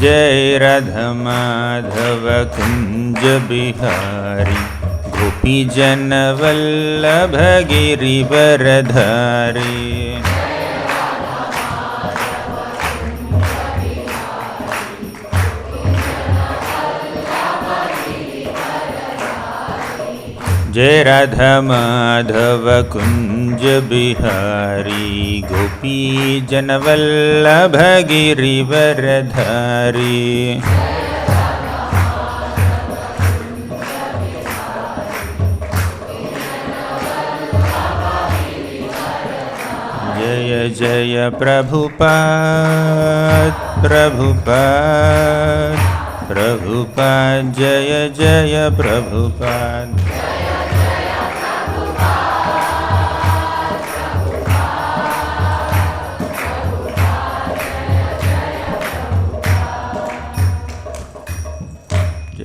जय राधा माधव कुंज बिहारी गोपी जन वल्लभ गिरिवरधारी। जय राधा माधव कुंज बिहारी गोपी जन वल्लभ गिरिवरधारी। जय जय प्रभुपाद प्रभुपाद प्रभुपाद जय जय प्रभुपाद।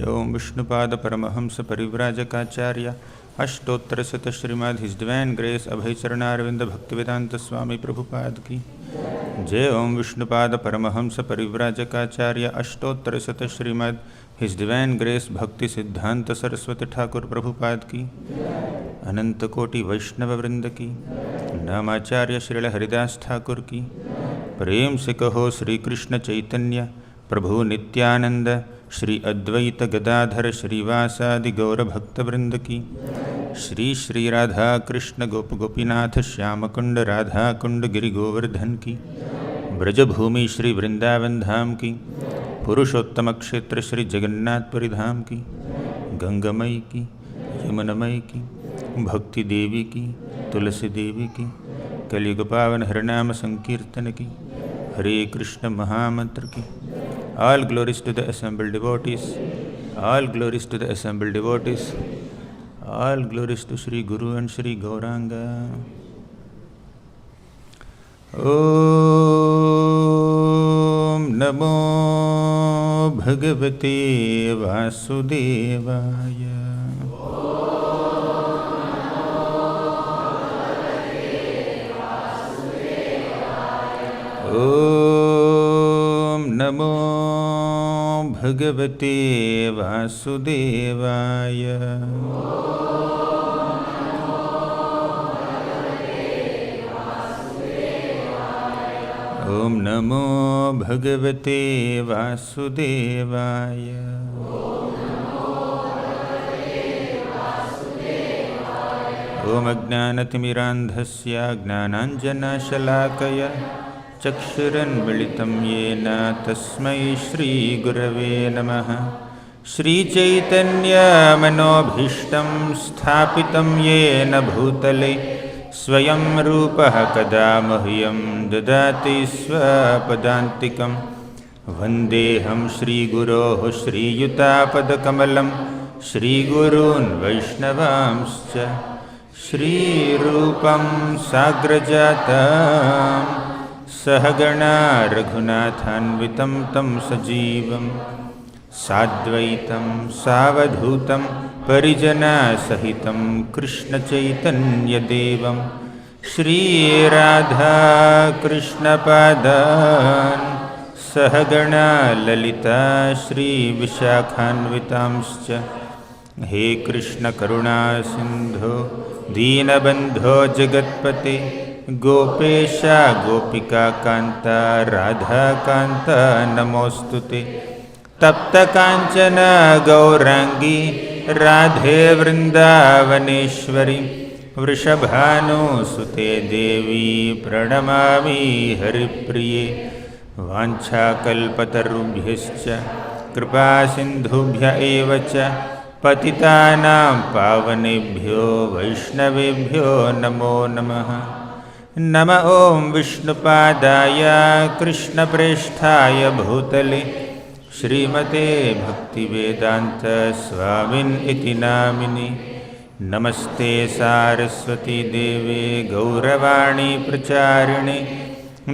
ओम विष्णुपाद परमहंस परिव्राजकाचार्य अष्टोत्तरशत श्रीमद् his divine grace Abhay Charanaravinda Bhaktivedanta Swami Prabhupada की जय। ओम विष्णुपाद परमहंस परिव्राजकाचार्य अष्टोत्तरशत श्रीमद् his divine grace Bhaktisiddhanta Saraswati Thakur Prabhupada की अनंत कोटि वैष्णव वृंद की नामाचार्य श्रील हरिदास ठाकुर की प्रेम से कहो श्री कृष्ण चैतन्य प्रभु नित्यानंद श्री अद्वैत गदाधर श्रीवासादि गौर भक्तवृंद की श्री श्री राधा कृष्ण गोप गोपीनाथ श्याम कुंड राधा कुंड गिरि गोवर्धन की ब्रजभूमि श्री वृंदावन धाम की पुरुषोत्तम क्षेत्र श्री जगन्नाथपुरी धाम की गंगामयी की यमुनमयी की भक्ति देवी की तुलसी देवी की कलियुग पावन हरिनाम संकीर्तन की हरे कृष्ण महामंत्र की। All glories to the assembled devotees, all glories to the assembled devotees, all glories to Sri Guru and Sri Gauranga. Om Namo Bhagavate Vasudevaya. Om Namo भगवते वासुदेवाय। ओम नमो भगवते वासुदेवाय। ओम अज्ञानतिमिरान्धस्य ज्ञानाञ्जनशलाकया चक्षुरुन्मिलितं येन तस्मै श्रीगुरवे नमः। श्रीचैतन्यमनोभीष्टं स्थापितं येन भूतले स्वयं रूपः कदा मह्यं ददाति स्वपदान्तिकं। वन्देऽहं श्रीगुरोः श्रीयुतापदकमलं श्रीगुरून् वैष्णवांश्च श्रीरूपं साग्रजातं सहगणा रघुनाथान्वितं तं सजीवं साद्वैतं सावधूतं परिजनसहितं कृष्णचैतन्यदेवं श्रीराधाकृष्णपादान् सहगणा ललिता श्रीविशाखान्वितांश्च। हे कृष्ण करुणा सिन्धो दीनबन्धो जगत्पते गोपेश गोपिका कांता राधा कांता नमोस्तुते। तप्त कांचन गौरांगी राधे वृंदावनेश्वरी वृषभानुसुते देवी प्रणमामि हरिप्रिये। वाञ्छाकल्पतरुभ्यश्च कृपा सिन्धुभ्य एव च पतितानां पावनेभ्यो वैष्णवेभ्यो नमो नमः। नम ओं विष्णुपादाय कृष्णप्रेष्ठाय भूतले श्रीमते भक्तिवेदांत स्वामिन् इति नामिने। नमस्ते सारस्वती देवे गौरवाणी प्रचारिणे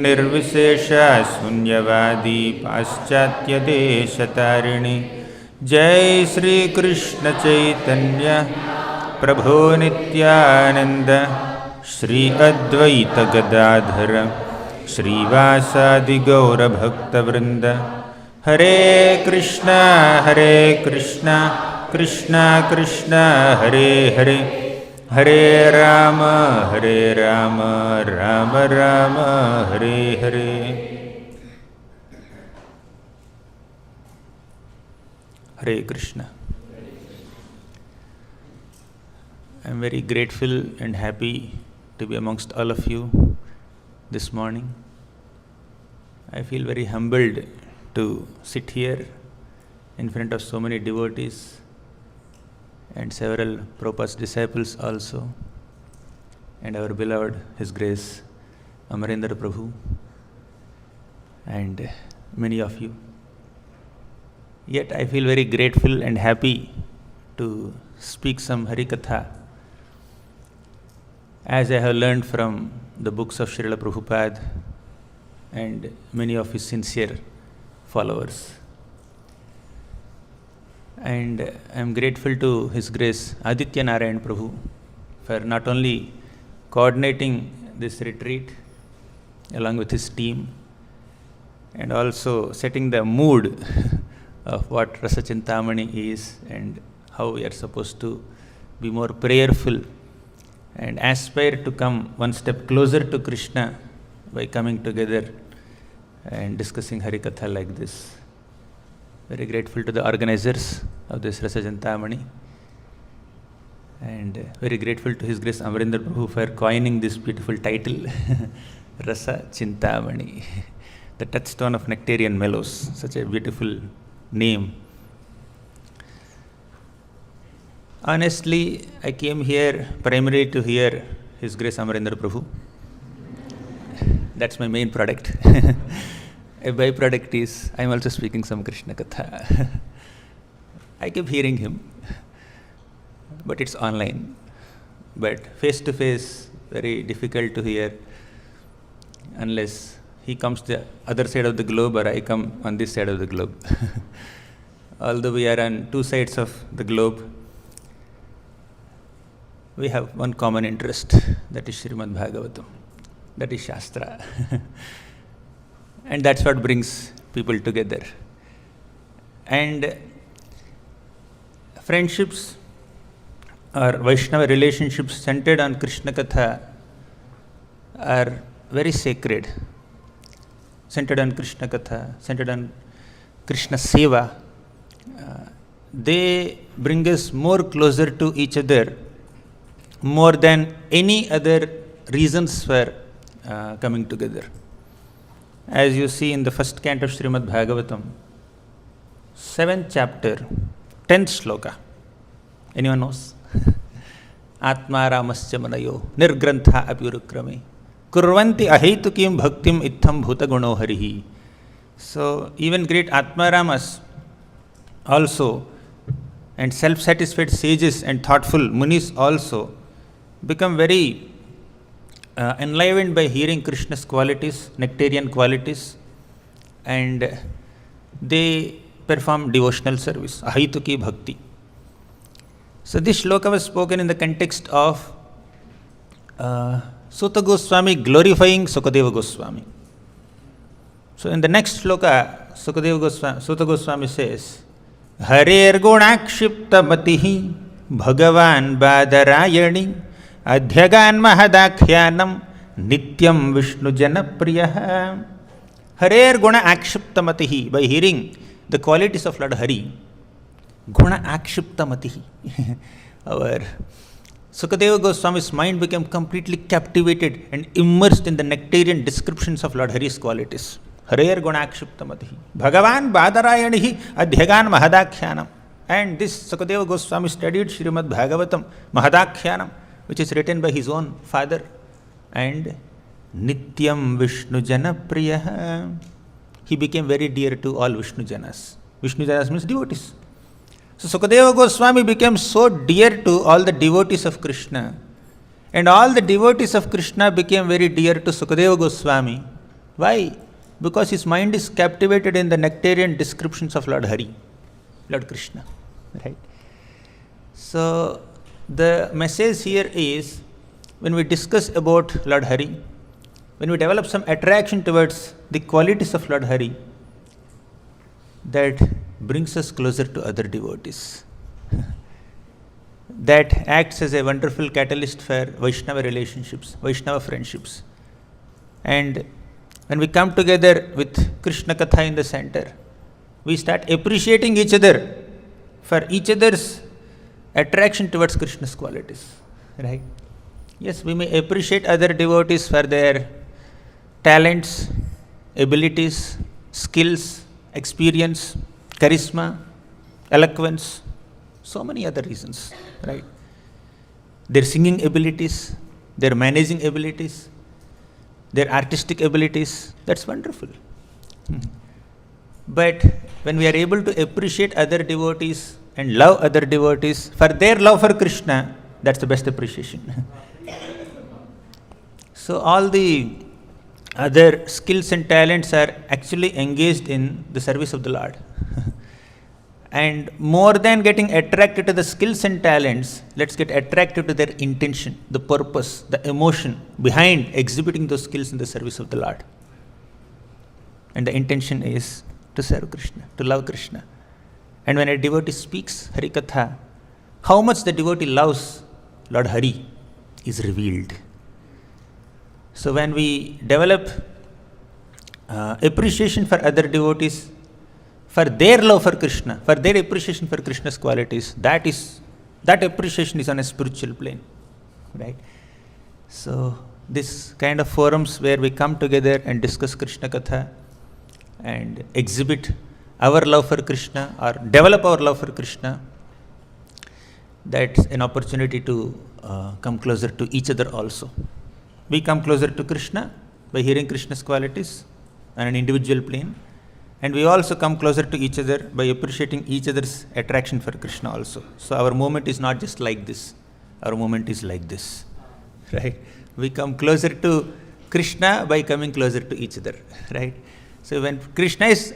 निर्विशेष शून्यवादी पाश्चात्यदेशतारिणे। जय श्री कृष्ण चैतन्य प्रभो नित्यानंद श्री अद्वैत गदाधर श्रीवासादि गौर भक्तवृंद। Hare Krishna, Krishna Krishna, Hare Hare, Hare Rama, Rama Rama, Hare Hare. Hare Krishna. I am very grateful and happy to be amongst all of you this morning. I feel very humbled to sit here in front of so many devotees and several Prabhupada's disciples also, and our beloved His Grace Amarendra Prabhu and many of you. Yet I feel very grateful and happy to speak some Harikatha, as I have learned from the books of Srila Prabhupada and many of his sincere followers. And I am grateful to His Grace Aditya Narayan Prabhu for not only coordinating this retreat along with his team and also setting the mood of what Rasa Chintamani is and how we are supposed to be more prayerful and aspire to come one step closer to Krishna by coming together and discussing Harikatha like this. Very grateful to the organizers of this Rasa Chintamani, and very grateful to His Grace Amarendra Prabhu for coining this beautiful title, Rasa Chintamani, the touchstone of nectarian mellows, such a beautiful name. Honestly, I came here primarily to hear His Grace Amarendra Prabhu. That's my main product. A byproduct is I am also speaking some Krishna Katha. I keep hearing him, but it's online. But face to face, very difficult to hear unless he comes the other side of the globe or I come on this side of the globe. Although we are on two sides of the globe, we have one common interest, that is Srimad Bhagavatam, that is Shastra. And that's what brings people together. And friendships or Vaishnava relationships centered on Krishna Katha are very sacred. Centered on Krishna Katha, centered on Krishna Seva. They bring us more closer to each other more than any other reasons for coming together. As you see in the first canto of Srimad Bhagavatam, 7th chapter, 10th shloka. Anyone knows? Atma ramasya manayo nirgrantha apyurukrame kurvanti ahetukim bhaktim itham bhuta guno harihi. So even great Atma Ramas also, and self-satisfied sages and thoughtful munis also become very enlivened by hearing Krishna's qualities, nectarian qualities, and they perform devotional service, ahituki bhakti. So this shloka was spoken in the context of Suta Goswami glorifying Sukadeva Goswami. So in the next shloka, Suta Goswami says, Harer gunakshipta matihi bhagavan badarayani adhyagan mahadakhyanam nityam vishnu janapriyah. Harer guna akshipta matihi, by hearing the qualities of Lord Hari, guna akshipta matihi. Our Sukadeva Goswami's mind became completely captivated and immersed in the nectarian descriptions of Lord Hari's qualities. Harer guna akshipta matihi bhagavan badarayanihi adhyagan mahadakhyanam. And this Sukadeva Goswami studied Srimad Bhagavatam Mahadakhyanam, which is written by his own father, and Nityam Vishnu Jana Priya. He became very dear to all Vishnu Janas. Vishnu Janas means devotees. So Sukadeva Goswami became so dear to all the devotees of Krishna, and all the devotees of Krishna became very dear to Sukadeva Goswami. Why? Because his mind is captivated in the nectarian descriptions of Lord Hari, Lord Krishna. Right? So the message here is, when we discuss about Lord Hari, when we develop some attraction towards the qualities of Lord Hari, that brings us closer to other devotees. That acts as a wonderful catalyst for Vaishnava relationships, Vaishnava friendships. And when we come together with Krishna Katha in the center, we start appreciating each other for each other's attraction towards Krishna's qualities. Right? Yes, we may appreciate other devotees for their talents, abilities, skills, experience, charisma, eloquence, so many other reasons, right? Their singing abilities, their managing abilities, their artistic abilities, that's wonderful. But when we are able to appreciate other devotees and love other devotees for their love for Krishna, that's the best appreciation. So all the other skills and talents are actually engaged in the service of the Lord. And more than getting attracted to the skills and talents, let's get attracted to their intention, the purpose, the emotion behind exhibiting those skills in the service of the Lord. And the intention is to serve Krishna, to love Krishna. And when a devotee speaks Harikatha, how much the devotee loves Lord Hari is revealed. So when we develop appreciation for other devotees, for their love for Krishna, for their appreciation for Krishna's qualities, that appreciation is on a spiritual plane, right? So this kind of forums where we come together and discuss Krishna Katha and exhibit our love for Krishna or develop our love for Krishna, that's an opportunity to come closer to each other also. We come closer to Krishna by hearing Krishna's qualities on an individual plane. And we also come closer to each other by appreciating each other's attraction for Krishna also. So our movement is not just like this. Our movement is like this. Right? We come closer to Krishna by coming closer to each other. Right? So when Krishna is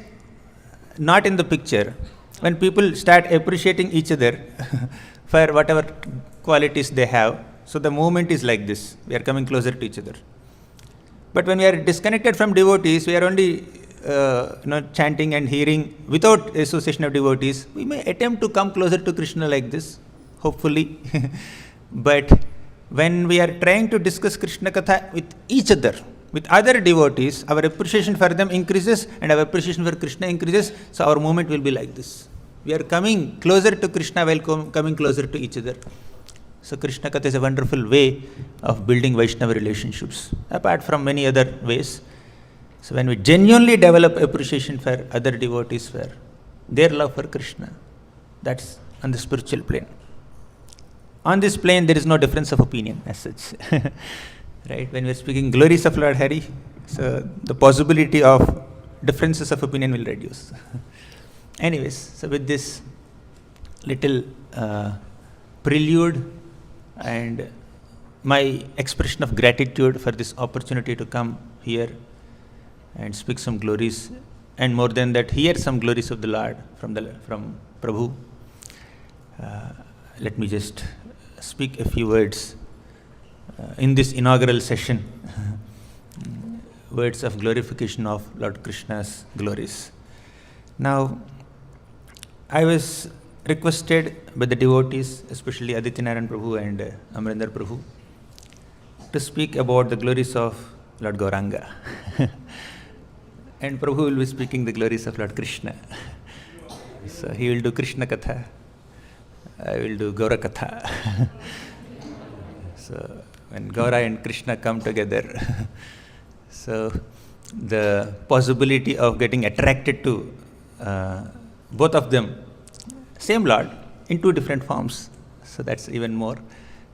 not in the picture, when people start appreciating each other for whatever qualities they have, so the movement is like this. We are coming closer to each other. But when we are disconnected from devotees, we are only chanting and hearing without association of devotees, we may attempt to come closer to Krishna like this, hopefully. But when we are trying to discuss Krishna Katha with each other, with other devotees, our appreciation for them increases and our appreciation for Krishna increases, so our movement will be like this. We are coming closer to Krishna while coming closer to each other. So Krishna Katha is a wonderful way of building Vaishnava relationships, apart from many other ways. So when we genuinely develop appreciation for other devotees, for their love for Krishna, that's on the spiritual plane. On this plane, there is no difference of opinion as such. Right? When we are speaking glories of Lord Hari, so the possibility of differences of opinion will reduce. Anyways, so with this little prelude and my expression of gratitude for this opportunity to come here and speak some glories, and more than that, hear some glories of the Lord from Prabhu. Let me just speak a few words in this inaugural session, words of glorification of Lord Krishna's glories. Now, I was requested by the devotees, especially Adityanarayan Prabhu and Amrinder Prabhu, to speak about the glories of Lord Gauranga. And Prabhu will be speaking the glories of Lord Krishna. So he will do Krishna Katha, I will do Gaura Katha. So when Gaura and Krishna come together, so the possibility of getting attracted to both of them, same Lord, in two different forms. So that's even more.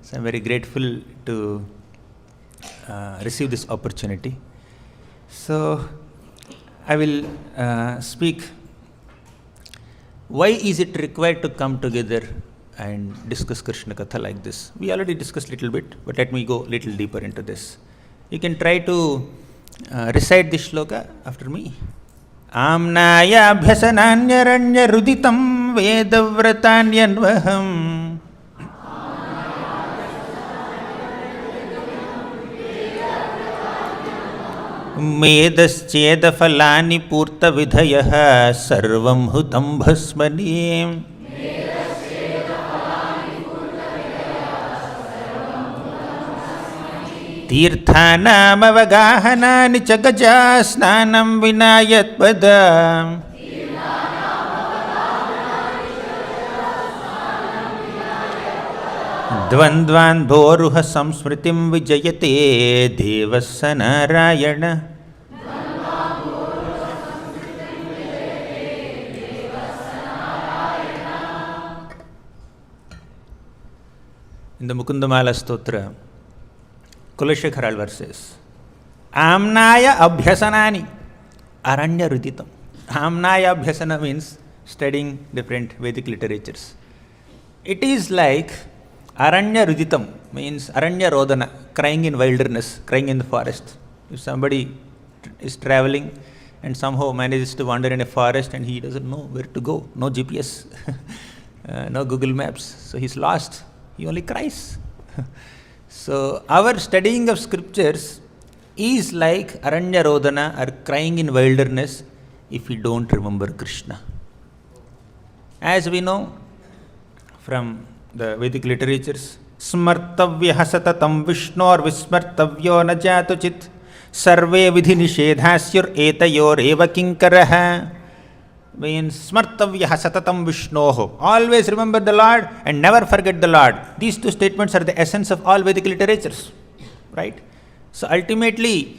So I'm very grateful to receive this opportunity. So I will speak. Why is it required to come together and discuss Krishna Katha like this? We already discussed a little bit, but let me go a little deeper into this. You can try to recite this shloka after me. Amnaya abhyasananyaranya ruditam vedavratanyanvaham मेदश्चेदफलानि पूर्तविधयः सर्वं हुतं भस्मनि तीर्थानामवगाहनानि च गजा स्नानं विना यत्पद द्वन्द्वान् भोरुह संस्मृतिं विजयते देवः स Narayan. In the Mukundamala Stotra, Kulashekharal verses, Amnaya Abhyasanani Aranya Ruditam. Amnaya Abhyasana means studying different Vedic literatures. It is like Aranya Ruditam, means Aranya Rodana, crying in wilderness, crying in the forest. If somebody is traveling and somehow manages to wander in a forest and he doesn't know where to go, no GPS, no Google Maps, so he's lost. He only cries. So our studying of scriptures is like Aranya Rodana or crying in wilderness if we don't remember Krishna. As we know from the Vedic literatures, Smartavya satatam Vishnor Vismartavyo na jatuchit Sarve vidhi nishedhasyur etayor eva kinkaraha. Means Smartavya satatam Vishnoho. Always remember the Lord and never forget the Lord. These two statements are the essence of all Vedic literatures. Right? So ultimately,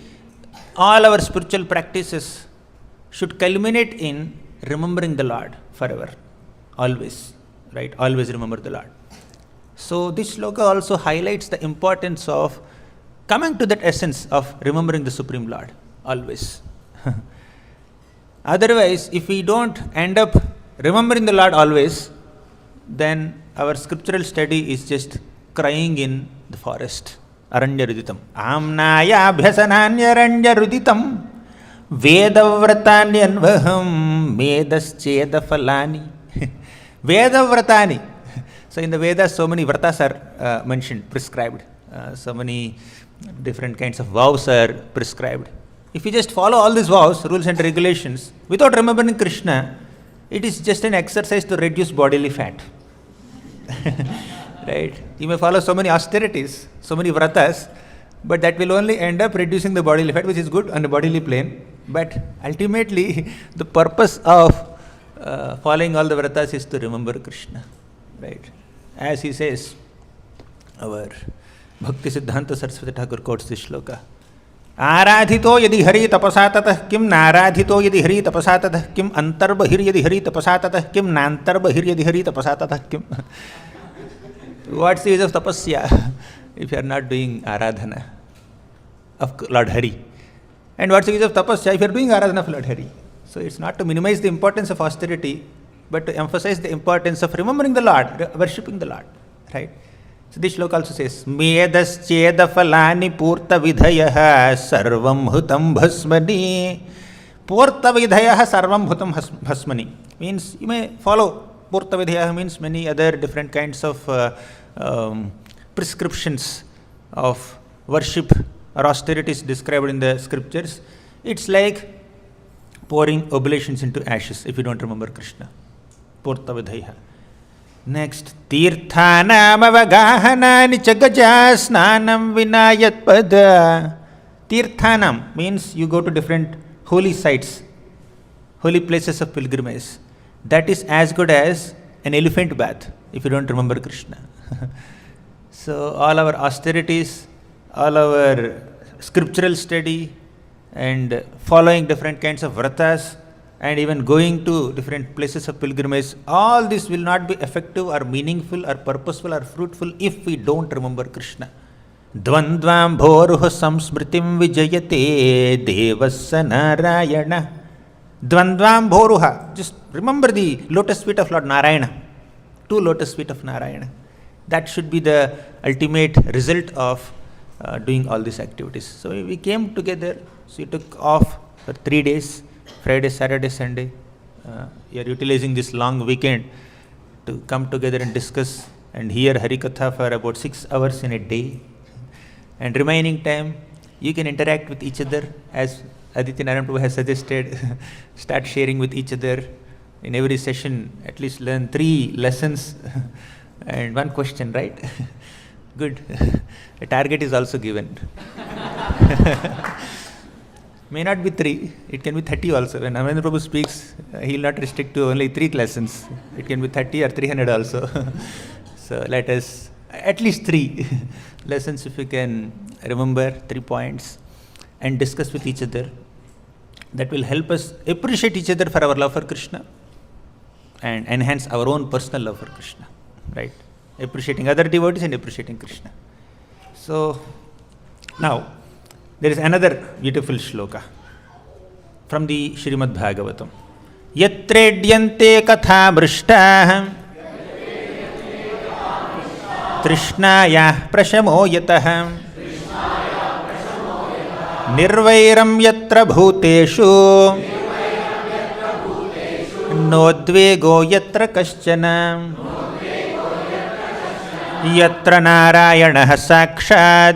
all our spiritual practices should culminate in remembering the Lord forever. Always. Right? Always remember the Lord. So this shloka also highlights the importance of coming to that essence of remembering the Supreme Lord. Always. Otherwise, if we don't end up remembering the Lord always, then our scriptural study is just crying in the forest. Aranya Ruditam. Amnaya abhyasananya ruditam Vedavratanyanvaham Medascheda falani. Vedavratani. So in the Vedas, so many vratas are mentioned, prescribed. So many different kinds of vows are prescribed. If you just follow all these vows, rules and regulations, without remembering Krishna, it is just an exercise to reduce bodily fat. Right? You may follow so many austerities, so many vratas, but that will only end up reducing the bodily fat, which is good on the bodily plane. But ultimately, the purpose of following all the vratas is to remember Krishna. Right? As he says, our Bhakti Siddhanta Saraswati Thakur quotes this shloka. Aradhito yadi hari tapasatatah kim naradhito yadi hari tapasatatah kim antarbahir yadi hari tapasatatah kim nantarbahir yadi hari tapasatatah kim. What's the use of tapasya if you are not doing aradhana of Lord Hari? And what's the use of tapasya if you are doing aradhana of Lord Hari? So it's not to minimize the importance of austerity, but to emphasize the importance of remembering the Lord, worshipping the Lord. Right? So this shloka also says, Medascheda falani purta vidhayaha sarvam hutam bhasmani. Purta vidhayaha sarvam hutam bhasmani. Means you may follow. Purta vidhayaha means many other different kinds of prescriptions of worship or austerities described in the scriptures. It's like pouring oblations into ashes if you don't remember Krishna. Purta vidhayaha. Next, Tirthanam avagahanani chagaja snanam vinayat pada. Tirthanam means you go to different holy sites, holy places of pilgrimage. That is as good as an elephant bath if you don't remember Krishna. So all our austerities, all our scriptural study and following different kinds of vratas, and even going to different places of pilgrimage, all this will not be effective or meaningful or purposeful or fruitful if we don't remember Krishna. Dvandvam bhoruha samsmritim vijayate devassa narayana. Dvandvam bhoruha. Just remember the lotus feet of Lord Narayana. 2 lotus feet of Narayana. That should be the ultimate result of doing all these activities. So we came together. So we took off for 3 days. Friday, Saturday, Sunday. We are utilizing this long weekend to come together and discuss and hear Harikatha for about 6 hours in a day. And remaining time, You can interact with each other as Aditya Narayan Prabhu has suggested. Start sharing with each other. In every session, at least learn 3 lessons and 1 question, right? Good. A target is also given. May not be 3, it can be 30 also. When Narayan Prabhu speaks, he will not restrict to only 3 lessons. It can be 30 or 300 also. So let us, at least 3 lessons if you can remember, 3 points, and discuss with each other. That will help us appreciate each other for our love for Krishna and enhance our own personal love for Krishna, right? Appreciating other devotees and appreciating Krishna. So now there is another beautiful shloka from the Srimad Bhagavatam. Yatredyante katha mrishtah trishnaya prashamo yatah nirvairam yatra bhuteshu nodvego yatra kaschana yatra narayanah sakshat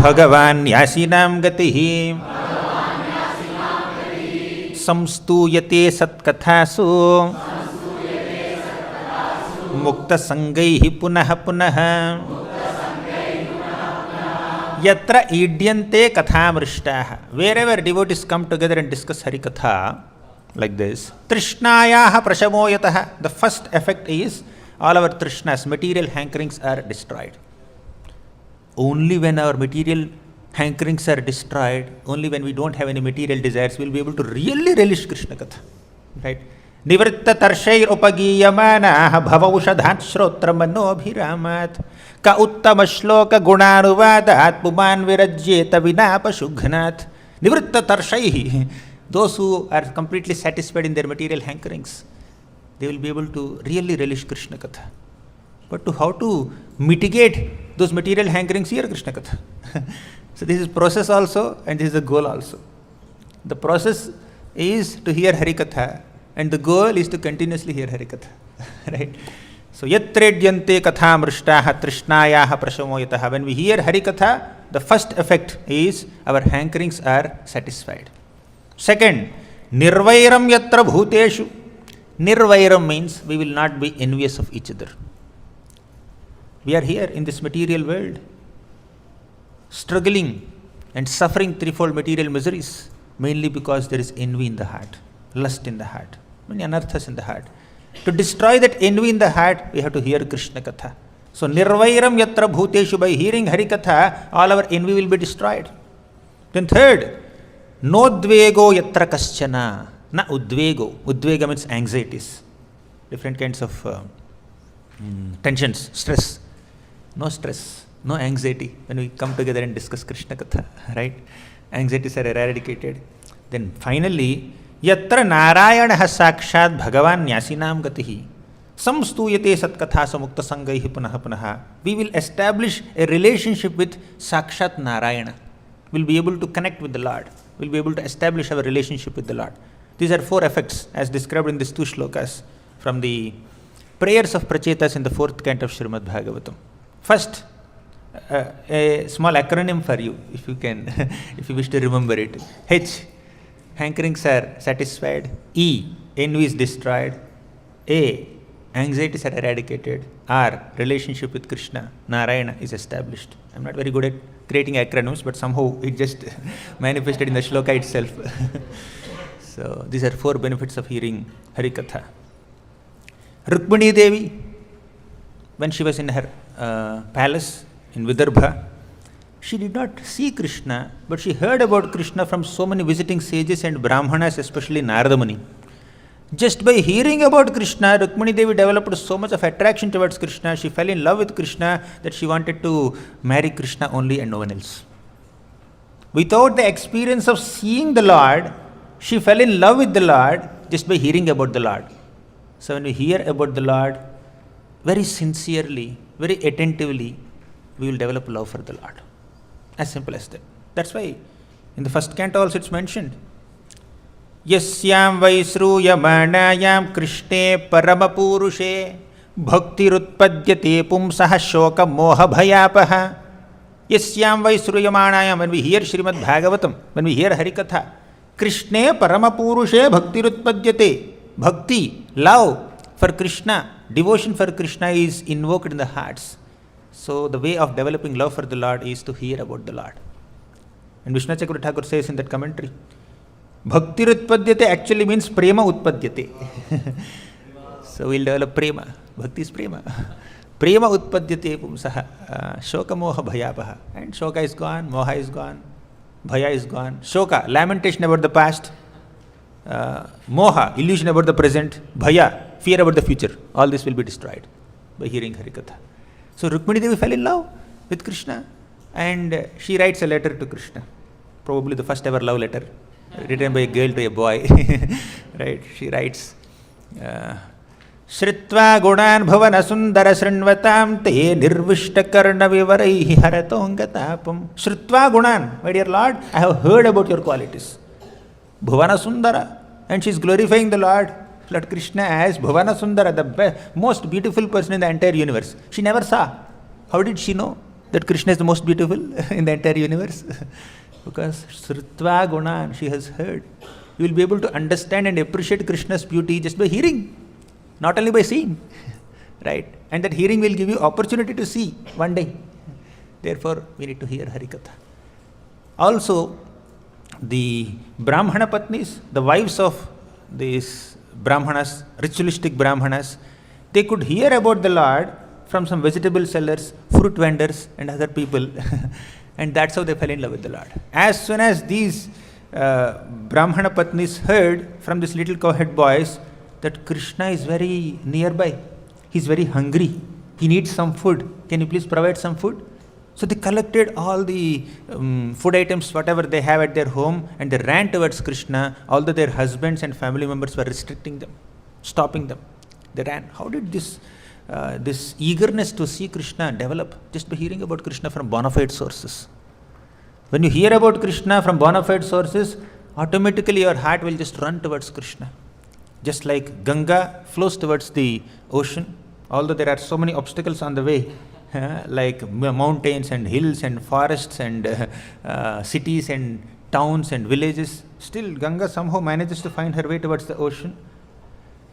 bhagavan yasinam gatihi samstuyate satkathasu mukta sangaihi punah punah yatra idyante kathamrishtaha. Wherever devotees come together and discuss Harikatha like this, trishnayaha prashamoyataha. The first effect is all our trishnas, material hankerings, are destroyed. Only when our material hankerings are destroyed, only when we don't have any material desires, we'll be able to really relish Krishna Katha. Right? Nivritta tarshair upagiyamanaha bhavaushadhat shrotra manobhiramat ka uttama shloka gunanuvadat puman virajyeta vinapa shughnat. Nivritta tarshaihi. Those who are completely satisfied in their material hankerings, they will be able to really relish Krishna Katha. But how to mitigate those material hankerings? Here Krishna Katha. So this is process also and this is the goal also. The process is to hear Harikatha and the goal is to continuously hear Harikatha. Right? So yatredyante katha mrishtaha trishnayaha prashamoyataha. When we hear Harikatha, the first effect is our hankerings are satisfied. Second, nirvairam yatra bhuteshu. Nirvairam means we will not be envious of each other. We are here in this material world, struggling and suffering 3-fold material miseries, mainly because there is envy in the heart, lust in the heart, many anarthas in the heart. To destroy that envy in the heart, we have to hear Krishna Katha. So, nirvairam yatra bhuteshu, by hearing Harikatha, all our envy will be destroyed. Then third, nodvego yatra kaschana. Na udvego. Udvega means anxieties, different kinds of tensions, stress. No stress, no anxiety when we come together and discuss Krishna Katha, right? Anxieties are eradicated. Then finally, yatra narayanah sakshat bhagavan yasinam gatihi samstuyate satkatha samukta sangaihi punah punah. We will establish a relationship with Sakshat Narayana. We'll be able to connect with the Lord. We'll be able to establish our relationship with the Lord. These are 4 effects as described in these 2 shlokas from the prayers of Prachetas in the 4th canto of Srimad Bhagavatam. First, a small acronym for you, if you can, if you wish to remember it. H, hankerings are satisfied. E, envy is destroyed. A, anxieties are eradicated. R, relationship with Krishna, Narayana, is established. I'm not very good at creating acronyms, but somehow it just manifested in the shloka itself. So these are 4 benefits of hearing Harikatha. Rukmini Devi, when she was in her palace in Vidarbha, she did not see Krishna, but she heard about Krishna from so many visiting sages and Brahmanas, especially Narada Muni. Just by hearing about Krishna, Rukmini Devi developed so much of attraction towards Krishna, she fell in love with Krishna that she wanted to marry Krishna only and no one else. Without the experience of seeing the Lord, she fell in love with the Lord just by hearing about the Lord. So when we hear about the Lord, very sincerely, very attentively, we will develop love for the Lord. As simple as that. That's why in the 1st canto also it's mentioned. Yasyam vaisruyamanayam krishne paramapurushe bhaktirutpadyate pumsaha shoka moha bhayapaha Yasyam vai sruyamanayam, when we hear Srimad Bhagavatam, when we hear Harikatha, Krishne paramapurushe bhaktirutpadyate. Bhakti, love for Krishna, devotion for Krishna is invoked in the hearts. So the way of developing love for the Lord is to hear about the Lord. And Vishnu Chakravarti Thakur says in that commentary, Bhaktirutpadyate actually means prema utpadyate. So we'll develop prema. Bhakti is prema. Prema utpadyate pumsaha shoka moha bhayapaha. And shoka is gone, moha is gone, bhaya is gone. Shoka, lamentation about the past. Moha, illusion about the present. Bhaya, fear about the future. All this will be destroyed by hearing Harikatha. So Rukmini Devi fell in love with Krishna and she writes a letter to Krishna. Probably the first ever love letter written by a girl to a boy. Right? She writes, Shritva gunan bhavana sundara srinvatam te nirvishta karna vivaraihi haratongatapam. Shritva gunan, my dear Lord, I have heard about your qualities. Bhavana sundara. And she is glorifying the Lord Krishna as Bhavana Sundara, the most beautiful person in the entire universe. She never saw. How did she know that Krishna is the most beautiful in the entire universe? Because Sritva Gunan, she has heard. You will be able to understand and appreciate Krishna's beauty just by hearing, not only by seeing. Right? And that hearing will give you opportunity to see one day. Therefore, we need to hear Harikatha. Also, the Brahmana Patnis, the wives of these Brahmanas, ritualistic Brahmanas, they could hear about the Lord from some vegetable sellers, fruit vendors and other people. And that's how they fell in love with the Lord. As soon as these Brahmana Patnis heard from these little cowhead boys that Krishna is very nearby, he's very hungry, he needs some food, can you please provide some food? So they collected all the food items, whatever they have at their home, and they ran towards Krishna, although their husbands and family members were restricting them, stopping them. They ran. How did this eagerness to see Krishna develop? Just by hearing about Krishna from bona fide sources. When you hear about Krishna from bona fide sources, automatically your heart will just run towards Krishna. Just like Ganga flows towards the ocean, although there are so many obstacles on the way, like mountains and hills and forests and cities and towns and villages, still Ganga somehow manages to find her way towards the ocean.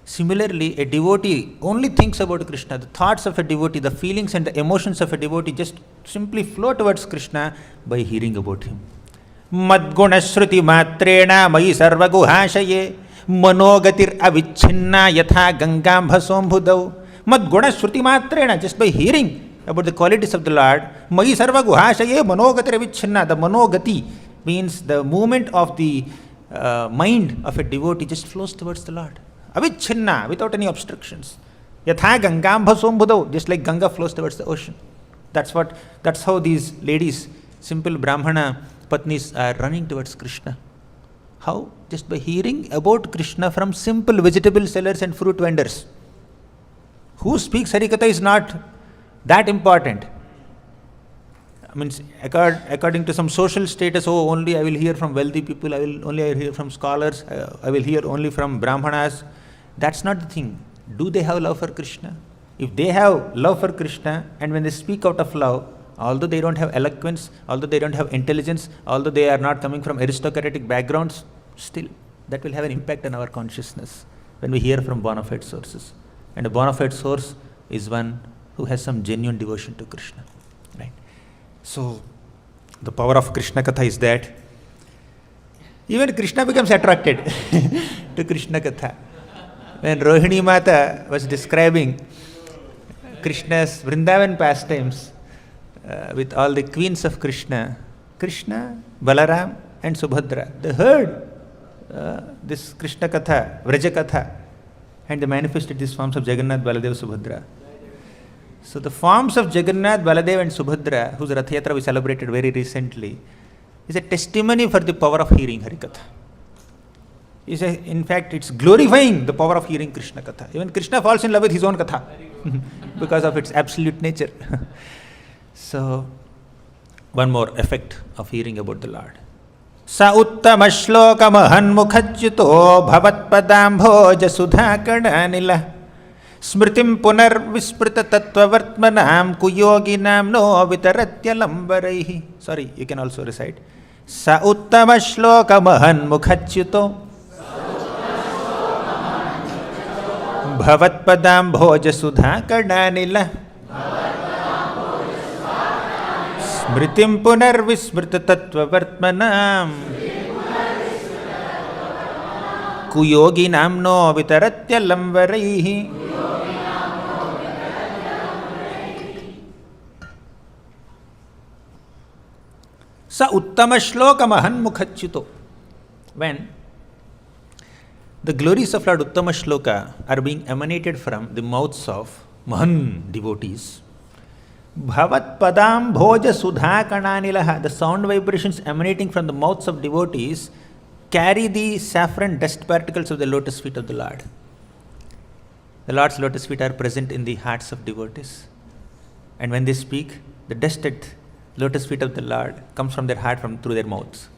Similarly, a devotee only thinks about Krishna. The thoughts of a devotee, the feelings and the emotions of a devotee just simply flow towards Krishna by hearing about him. Madguna shruti matrena mai sarva guhashaye manogatir avichinna yatha gangam bhasombhudau. Madguna shruti matrena, just by hearing about the qualities of the Lord, mai sarva guhashaye manogatir avichinna. The manogati means the movement of the mind of a devotee just flows towards the Lord. Avichinna, without any obstructions. Yatha gangam bhasombhudau, just like Ganga flows towards the ocean. That's how these ladies, simple Brahmana Patnis, are running towards Krishna. How? Just by hearing about Krishna from simple vegetable sellers and fruit vendors. Who speaks Harikatha is not that important. I mean, according to some social status, only I will hear from wealthy people, I will only hear from scholars, I will hear only from Brahmanas. That's not the thing. Do they have love for Krishna? If they have love for Krishna, and when they speak out of love, although they don't have eloquence, although they don't have intelligence, although they are not coming from aristocratic backgrounds, still that will have an impact on our consciousness when we hear from bona fide sources. And a bona fide source is one who has some genuine devotion to Krishna. Right? So, the power of Krishna Katha is that even Krishna becomes attracted to Krishna Katha. When Rohini Mata was describing Krishna's Vrindavan pastimes with all the queens of Krishna, Balaram and Subhadra, they heard this Krishna Katha, Vraja Katha, and they manifested these forms of Jagannath, Baladev, Subhadra. So the forms of Jagannath, Baladev and Subhadra, whose Rath Yatra we celebrated very recently, is a testimony for the power of hearing Harikatha. In fact, it's glorifying the power of hearing Krishna Katha. Even Krishna falls in love with his own Katha because of its absolute nature. So, one more effect of hearing about the Lord. Sa uttama shloka mahan mukhachyuto bhavat padambhoja sudha kadanila Smritim punar vismrita tattva vartmanam kuyoginam no vitaratya lambaraihi. Sorry, you can also recite. Sa uttama shloka mahan mukhachyuto bhavat padam bhoja sudha kardanila smritim punar vismrita tattva vartmanam kuyoginam no vitaratya lambaraihi. Sa uttama shloka mahan mukhachyuto. When the glories of Lord Uttama Shloka are being emanated from the mouths of Mahan devotees, Bhavat Padam Bhoja Sudha Kananilaha, the sound vibrations emanating from the mouths of devotees carry the saffron dust particles of the lotus feet of the Lord. The Lord's lotus feet are present in the hearts of devotees. And when they speak, the dust at lotus feet of the Lord comes from their heart through their mouths.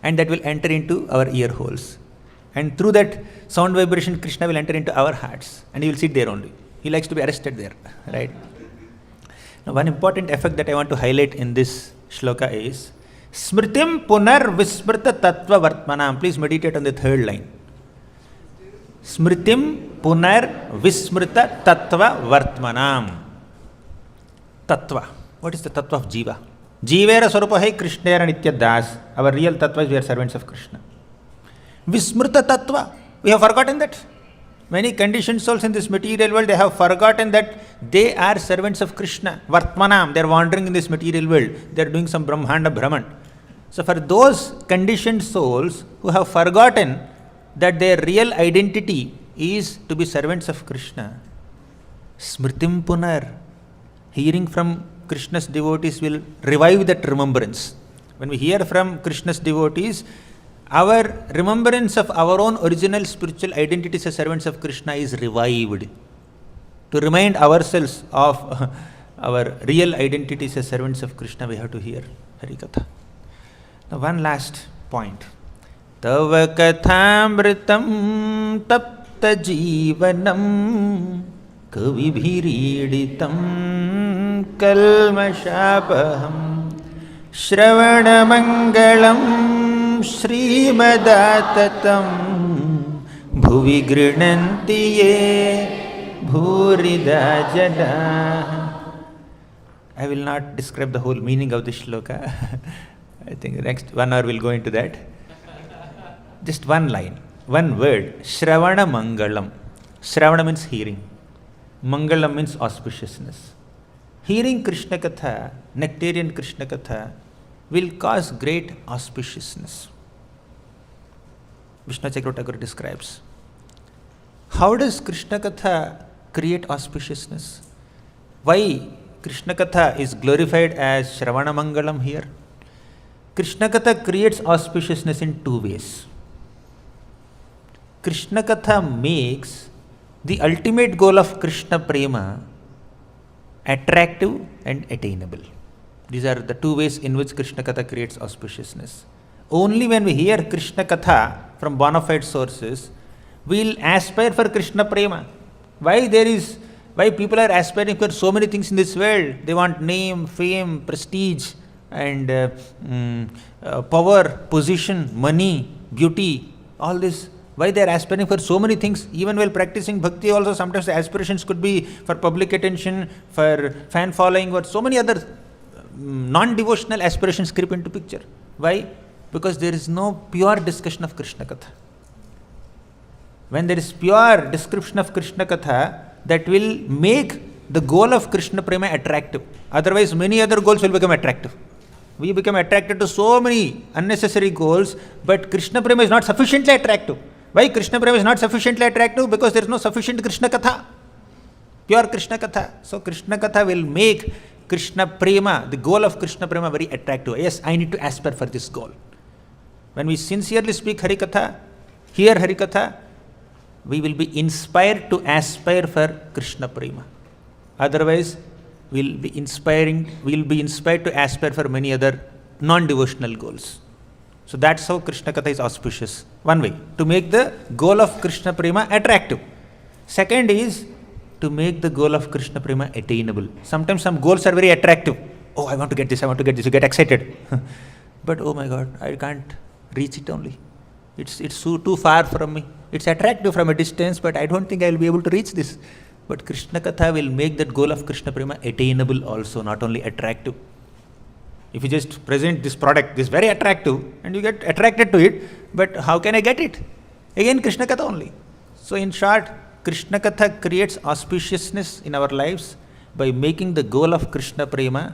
And that will enter into our ear holes. And through that sound vibration, Krishna will enter into our hearts. And he will sit there only. He likes to be arrested there. Right? Now, one important effect that I want to highlight in this shloka is Smritim punar vismrita tattva vartmanam. Please meditate on the third line. Smritim punar vismrita tattva vartmanam. Tattva. What is the tattva of jiva? Jivera swarupa hai krishnera nitya das. Our real tattva is we are servants of Krishna. Vismrita tattva. We have forgotten that. Many conditioned souls in this material world, they have forgotten that they are servants of Krishna. Vartmanam. They are wandering in this material world. They are doing some brahmanda brahman. So for those conditioned souls who have forgotten that their real identity is to be servants of Krishna, smritim punar, hearing from Krishna's devotees will revive that remembrance. When we hear from Krishna's devotees, our remembrance of our own original spiritual identities as servants of Krishna is revived. To remind ourselves of our real identities as servants of Krishna, we have to hear Harikatha. Now, one last point. Tava kathamritam tapta jivanam kavibhiriditam kalmashapaham shravanamangalam shrimadattatam bhuvi grinanti ye bhurida jana. I will not describe the whole meaning of this shloka. I think the next 1 hour we'll go into that. Just one line, one word. Shravana Mangalam. Shravana means hearing. Mangalam means auspiciousness. Hearing Krishna Katha, nectarian Krishna Katha, will cause great auspiciousness. Vishnu Chakravarti describes. How does Krishna Katha create auspiciousness? Why Krishna Katha is glorified as Shravana Mangalam here? Krishna Katha creates auspiciousness in two ways. Krishna Katha makes the ultimate goal of Krishna prema attractive and attainable. These are the two ways in which Krishna Katha creates auspiciousness. Only when we hear Krishna Katha from bona fide sources, we will aspire for Krishna prema. Why people are aspiring for so many things in this world? They want name, fame, prestige, and power, position, money, beauty, all this. Why they are aspiring for so many things? Even while practicing bhakti also, sometimes the aspirations could be for public attention, for fan following, or so many other non-devotional aspirations creep into picture. Why? Because there is no pure discussion of Krishna Katha. When there is pure description of Krishna Katha, that will make the goal of Krishna prema attractive. Otherwise, many other goals will become attractive. We become attracted to so many unnecessary goals, but Krishna prema is not sufficiently attractive. Why Krishna prema is not sufficiently attractive? Because there is no sufficient Krishna Katha, pure Krishna Katha. So Krishna Katha will make Krishna prema, the goal of Krishna prema, very attractive. Yes, I need to aspire for this goal. When we sincerely speak Harikatha, hear Harikatha, we will be inspired to aspire for Krishna prema. Otherwise, we'll be inspired to aspire for many other non-devotional goals. So that's how Krishna Katha is auspicious. One way, to make the goal of Krishna prema attractive. Second is, to make the goal of Krishna prema attainable. Sometimes some goals are very attractive. Oh, I want to get this, I want to get this, you get excited. But oh my God, I can't reach it only. It's too far from me. It's attractive from a distance, but I don't think I will be able to reach this. But Krishna Katha will make that goal of Krishna prema attainable also, not only attractive. If you just present this product, this very attractive, and you get attracted to it, but how can I get it? Again, Krishna Katha only. So in short, Krishna Katha creates auspiciousness in our lives by making the goal of Krishna prema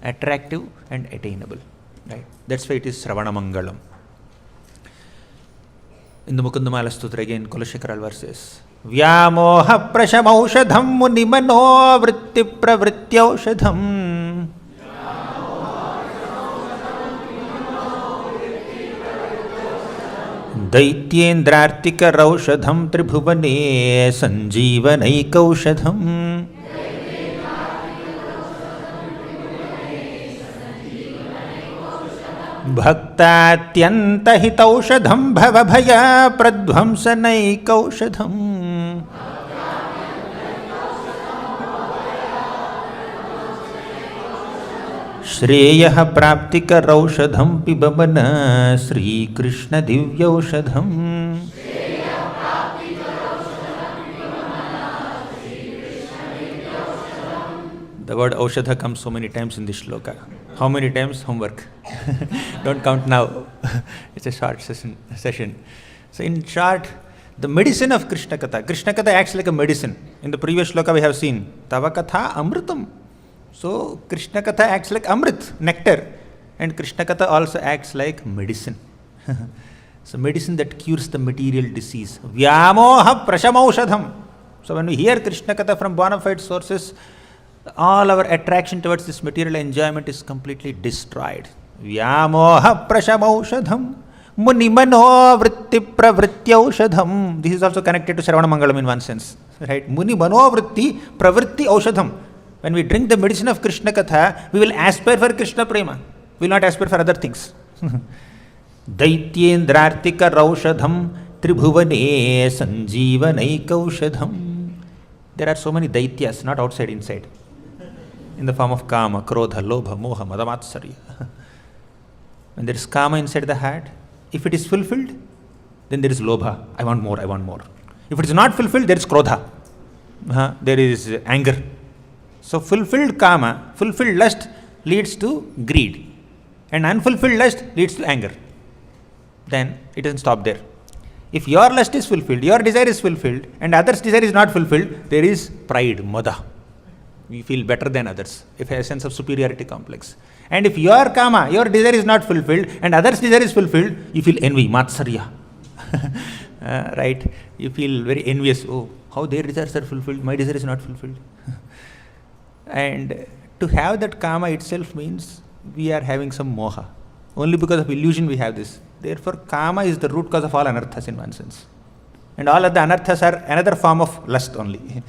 attractive and attainable. Right? That's why it is Sravana Mangalam. In the Mukundamala Stutra again, Kulashekaral verses. Vyamoha prashamaushadham munimano vritti pravrityaushadham. Daityendrartika raushadham tribhuvane sanjeevanaikaushadham. Bhaktatyantahitaushadham bhavabhaya pradvamsanaikaushadham. Shreyah praptika raushadham pibamana Sri Krishna divyaushadham. The word Aushadha comes so many times in this shloka. How many times? Homework. Don't count now. It's a short session. So in short, the medicine of Krishna Katha. Krishna Katha acts like a medicine. In the previous shloka we have seen, Tava Katha Amritam. So Krishna Katha acts like Amrit, nectar. And Krishna Katha also acts like medicine. So medicine that cures the material disease. Vyamoha prashamaushadham. So when we hear Krishna Katha from bona fide sources, all our attraction towards this material enjoyment is completely destroyed. Vyamoha prashamaushadham munimano vritti pravrityaushadham. This is also connected to Shravana Mangalam in one sense. Right? Munimano vritti pravritti aushadham. When we drink the medicine of Krishna Katha, we will aspire for Krishna prema. We will not aspire for other things. Daityendrartika raushadham tribhuvane sanjeevanaikaushadham. There are so many daityas, not outside, inside. In the form of kama, krodha, lobha, moha, madamatsarya. When there is kama inside the heart, if it is fulfilled, then there is lobha. I want more, I want more. If it is not fulfilled, there is krodha. There is anger. So fulfilled kama, fulfilled lust leads to greed. And unfulfilled lust leads to anger. Then it doesn't stop there. If your lust is fulfilled, your desire is fulfilled, and others' desire is not fulfilled, there is pride, mada. We feel better than others. If you have a sense of superiority complex. And if your kama, your desire is not fulfilled, and others' desire is fulfilled, you feel envy, matsarya. Right? You feel very envious. Oh, how their desires are fulfilled, my desire is not fulfilled. And to have that kama itself means we are having some moha. Only because of illusion we have this. Therefore, kama is the root cause of all anarthas in one sense. And all of the anarthas are another form of lust only.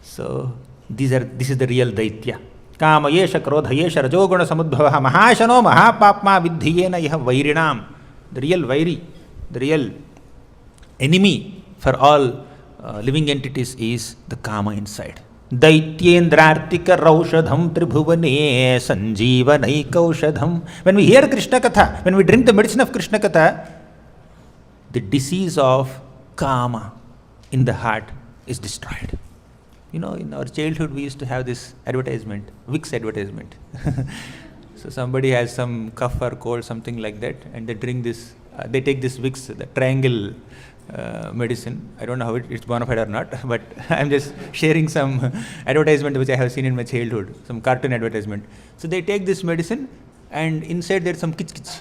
So, this is the real daitya. Kama yesha krodha yesha rajoguna samudbhavaha mahashano mahapapma vidhiyena yaha vairinam. The real vairi, the real enemy for all living entities is the kama inside. Daityendrartika raushadham tribhuvane sanjeevanaikaushadham. When we hear Krishna Katha, when we drink the medicine of Krishna Katha, the disease of kama in the heart is destroyed. You know, in our childhood we used to have this advertisement, Vicks advertisement. So somebody has some cough or cold, something like that, and they drink this, they take this Vicks, the triangle medicine. I don't know how it's bona fide or not, but I'm just sharing some advertisement which I have seen in my childhood, some cartoon advertisement. So they take this medicine and inside there's some kich kich.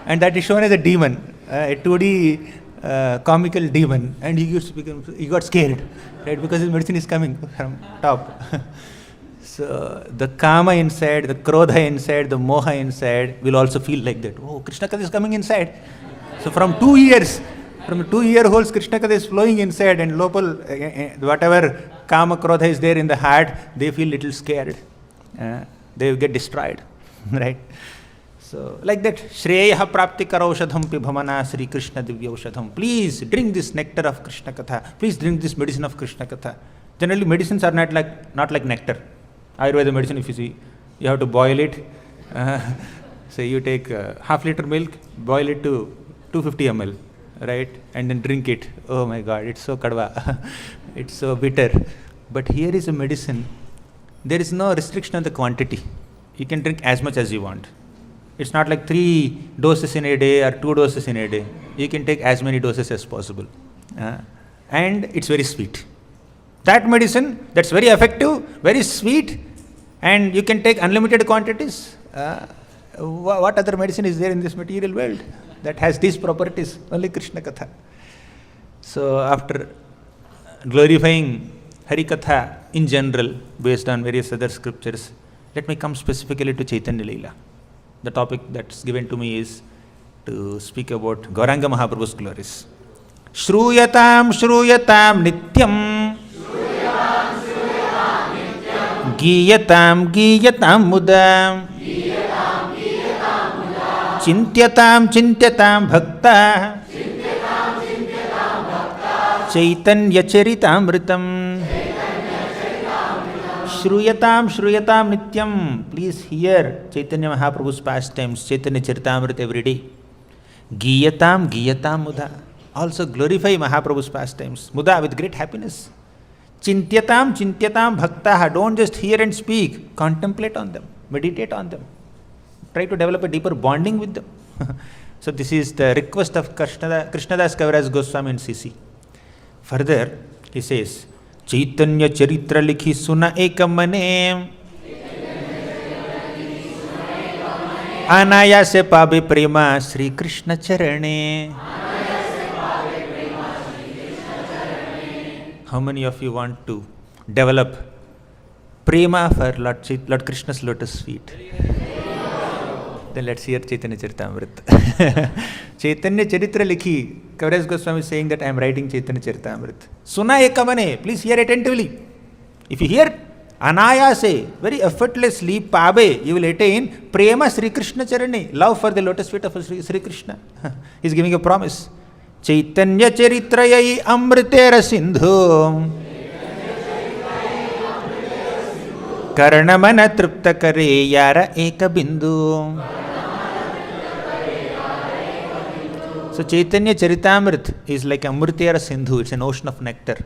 And that is shown as a demon, a 2D comical demon, and he got scared, right, because his medicine is coming from top. So the kama inside, the krodha inside, the moha inside will also feel like that. Oh, Krishna Katha is coming inside. So from 2 years, from 2 year olds, Krishna Katha is flowing inside, and local, whatever kama krodha is there in the heart, they feel little scared. They get destroyed, right? So, like that, Shreya Prapti Karaushadham Pibhamana Sri Krishna Divyaushadham. Please drink this nectar of Krishna Katha. Please drink this medicine of Krishna Katha. Generally, medicines are not like nectar. Ayurveda medicine, if you see, you have to boil it. So you take half liter milk, boil it to 250 ml, right? And then drink it. Oh my God, it's so kadwa. It's so bitter. But here is a medicine. There is no restriction on the quantity. You can drink as much as you want. It's not like 3 doses in a day or 2 doses in a day. You can take as many doses as possible. And it's very sweet. That medicine, that's very effective, very sweet, and you can take unlimited quantities. What other medicine is there in this material world that has these properties? Only Krishna Katha. So after glorifying Harikatha in general, based on various other scriptures, let me come specifically to Chaitanya Leela. The topic that's given to me is to speak about Gauranga Mahaprabhu's glories. Shruyatam shruyatam nityam Giyatam giyatam mudam Chintyatam chintyatam bhakta Chaitanya charitamritam Shruyatam shruyatam nityam. Please hear Chaitanya Mahaprabhu's pastimes, Chaitanya Charitamrita every day. Giyatam giyatam muda. Also glorify Mahaprabhu's pastimes. Muda, with great happiness. Chintyatam chintyatam bhaktaha. Don't just hear and speak. Contemplate on them. Meditate on them. Try to develop a deeper bonding with them. So this is the request of Krishnadas Kaviraj Goswami in CC. Further, he says, Chaitanya Charitra likhi suna ekamane Anayase pabe prema Sri Krishna charane. How many of you want to develop prema for Lord Krishna's lotus feet? Then let's hear Chaitanya Charitamrita. Chaitanya Charitra Likhi. Kaviraj Goswami is saying that I am writing Chaitanya Charitamrita. Suna ekamane. Please hear attentively. If you hear anayase, very effortlessly, pabe, you will attain prema Sri Krishna charane. Love for the lotus feet of Sri Krishna. He is giving a promise. Chaitanya Charitrayai amritera sindhu Karnamana tripta kare yara eka bindu. So Chaitanya Charitamrita is like Amritera Sindhu, it's an ocean of nectar.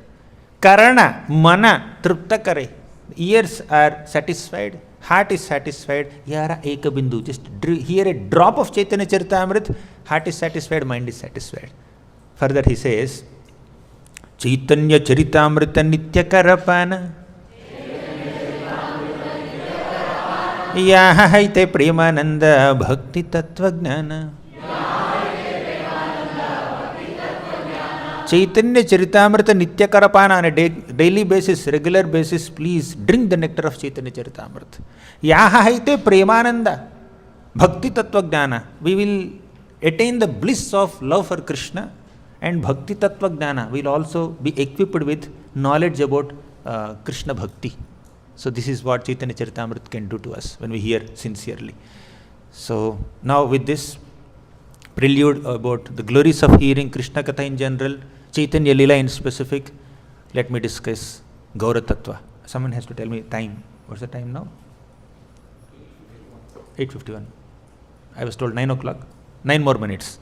Karana, mana, tripta kare. Ears are satisfied, heart is satisfied, yara eka bindu. Just hear a drop of Chaitanya Charitamrita, heart is satisfied, mind is satisfied. Further he says, Chaitanya Charitamrita nitya karapana Yahaite premananda bhakti tattva jnana. Chaitanya Charitamrita Nitya Karapana, on a daily basis, regular basis, please drink the nectar of Chaitanya Charitamrita. Yahaite premananda bhakti tattva jnana. We will attain the bliss of love for Krishna, and bhakti tattva jnana will also be equipped with knowledge about Krishna bhakti. So this is what Chaitanya Charitamrita can do to us when we hear sincerely. So now with this prelude about the glories of hearing Krishna Katha in general, Chaitanya Leela in specific, let me discuss Gaura Tattva. Someone has to tell me time. What's the time now? 8:51. I was told 9 o'clock. 9 more minutes.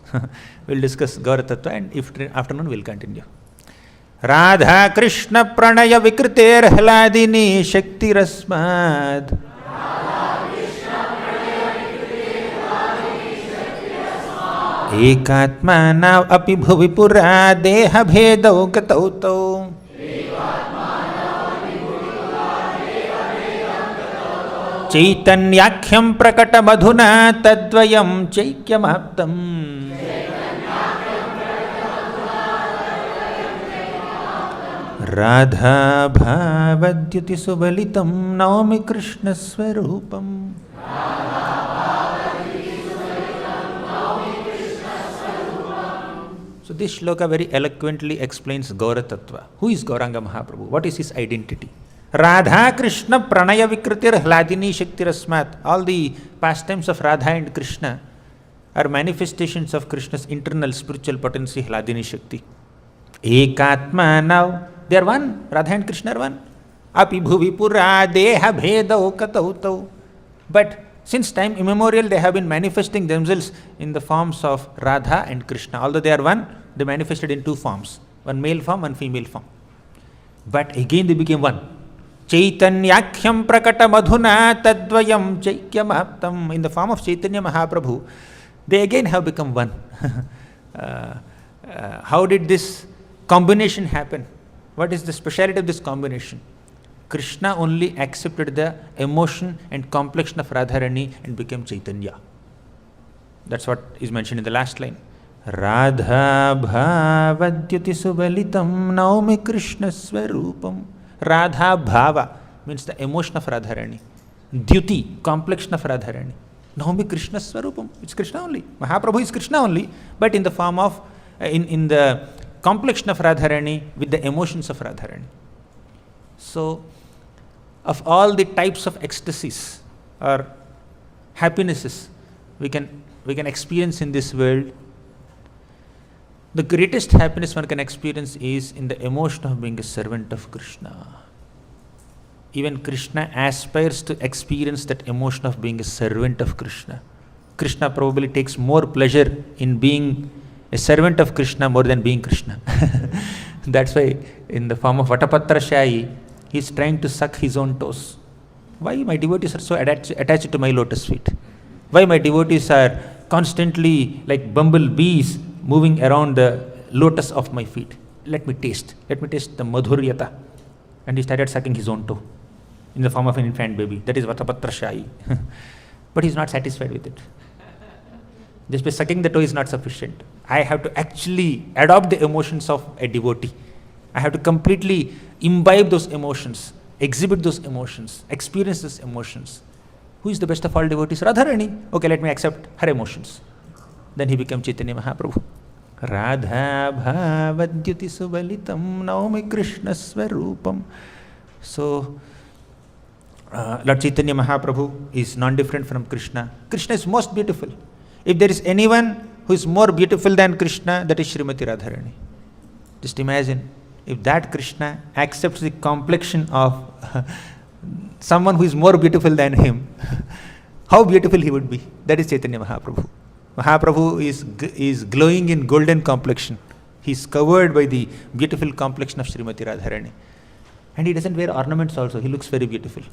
We'll discuss Gaura Tattva, and if afternoon we'll continue. Radha Krishna Pranaya Vikriter Hladini Shakti Rasmad Ekatmana api bhuvi pura deha bhedau gatau. Chaitanyakhyam prakata madhuna tadvayam chaikyamaptam. Radha bhavadyuti subalitam naumi Krishna swarupam. So this shloka very eloquently explains Gaura Tattva. Who is Gauranga Mahaprabhu? What is his identity? Radha Krishna pranaya vikritir hladini shaktirasmat. All the pastimes of Radha and Krishna are manifestations of Krishna's internal spiritual potency, hladini shakti. Ekatma, now they are one. Radha and Krishna are one. Api bhuvi pura deha bhedau katautau. But since time immemorial, they have been manifesting themselves in the forms of Radha and Krishna. Although they are one, they manifested in two forms, one male form, one female form. But again they became one. Chaitanyakhyam prakata madhuna tadvayam chaikyamaptam. In the form of Chaitanya Mahaprabhu, they again have become one. How did this combination happen? What is the speciality of this combination? Krishna only accepted the emotion and complexion of Radharani and became Chaitanya. That's what is mentioned in the last line. Radha bhavadyuti subalitam naumi Krishna swarupam. Radha bhava means the emotion of Radharani. Dyuti, complexion of Radharani. Naumi Krishna swarupam. It's Krishna only. Mahaprabhu is Krishna only, but in the form of, in the complexion of Radharani with the emotions of Radharani. So, of all the types of ecstasies or happinesses we can experience in this world, the greatest happiness one can experience is in the emotion of being a servant of Krishna. Even Krishna aspires to experience that emotion of being a servant of Krishna. Krishna probably takes more pleasure in being a servant of Krishna more than being Krishna. That's why in the form of Vatapatra Shayi, he is trying to suck his own toes. Why my devotees are so attached to my lotus feet? Why my devotees are constantly like bumblebees moving around the lotus of my feet? Let me taste the madhuryata. And he started sucking his own toe in the form of an infant baby. That is Vatapatra Shayi. But he is not satisfied with it. Just by sucking the toe is not sufficient. I have to actually adopt the emotions of a devotee. I have to completely imbibe those emotions, exhibit those emotions, experience those emotions. Who is the best of all devotees? Radharani. Okay, let me accept her emotions. Then he became Chaitanya Mahaprabhu. Radha bhavadyuti subalitam naumi Krishna swarupam. So, Lord Chaitanya Mahaprabhu is non-different from Krishna. Krishna is most beautiful. If there is anyone who is more beautiful than Krishna, that is Shrimati Radharani. Just imagine, if that Krishna accepts the complexion of someone who is more beautiful than him, how beautiful he would be. That is Chaitanya Mahaprabhu. Mahaprabhu is glowing in golden complexion. He is covered by the beautiful complexion of Shrimati Radharani. And he doesn't wear ornaments also. He looks very beautiful.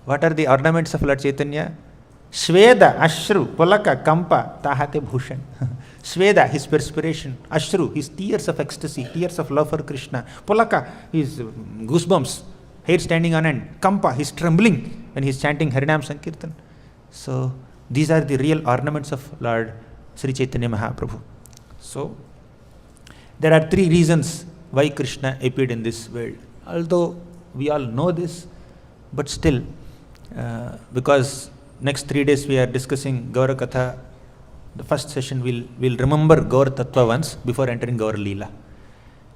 What are the ornaments of Lord Chaitanya? Sweda, Ashru, Pulaka, Kampa, Tahate Bhushan. Sweda, his perspiration. Ashru, his tears of ecstasy, tears of love for Krishna. Pulaka, his goosebumps, hair standing on end. Kampa, his trembling when he is chanting Harinam Sankirtan. So, these are the real ornaments of Lord Sri Chaitanya Mahaprabhu. So, there are three reasons why Krishna appeared in this world. Although we all know this, but still, because next 3 days we are discussing Gaura Katha, the first session we'll remember Gaur Tattva once before entering Gaur Leela.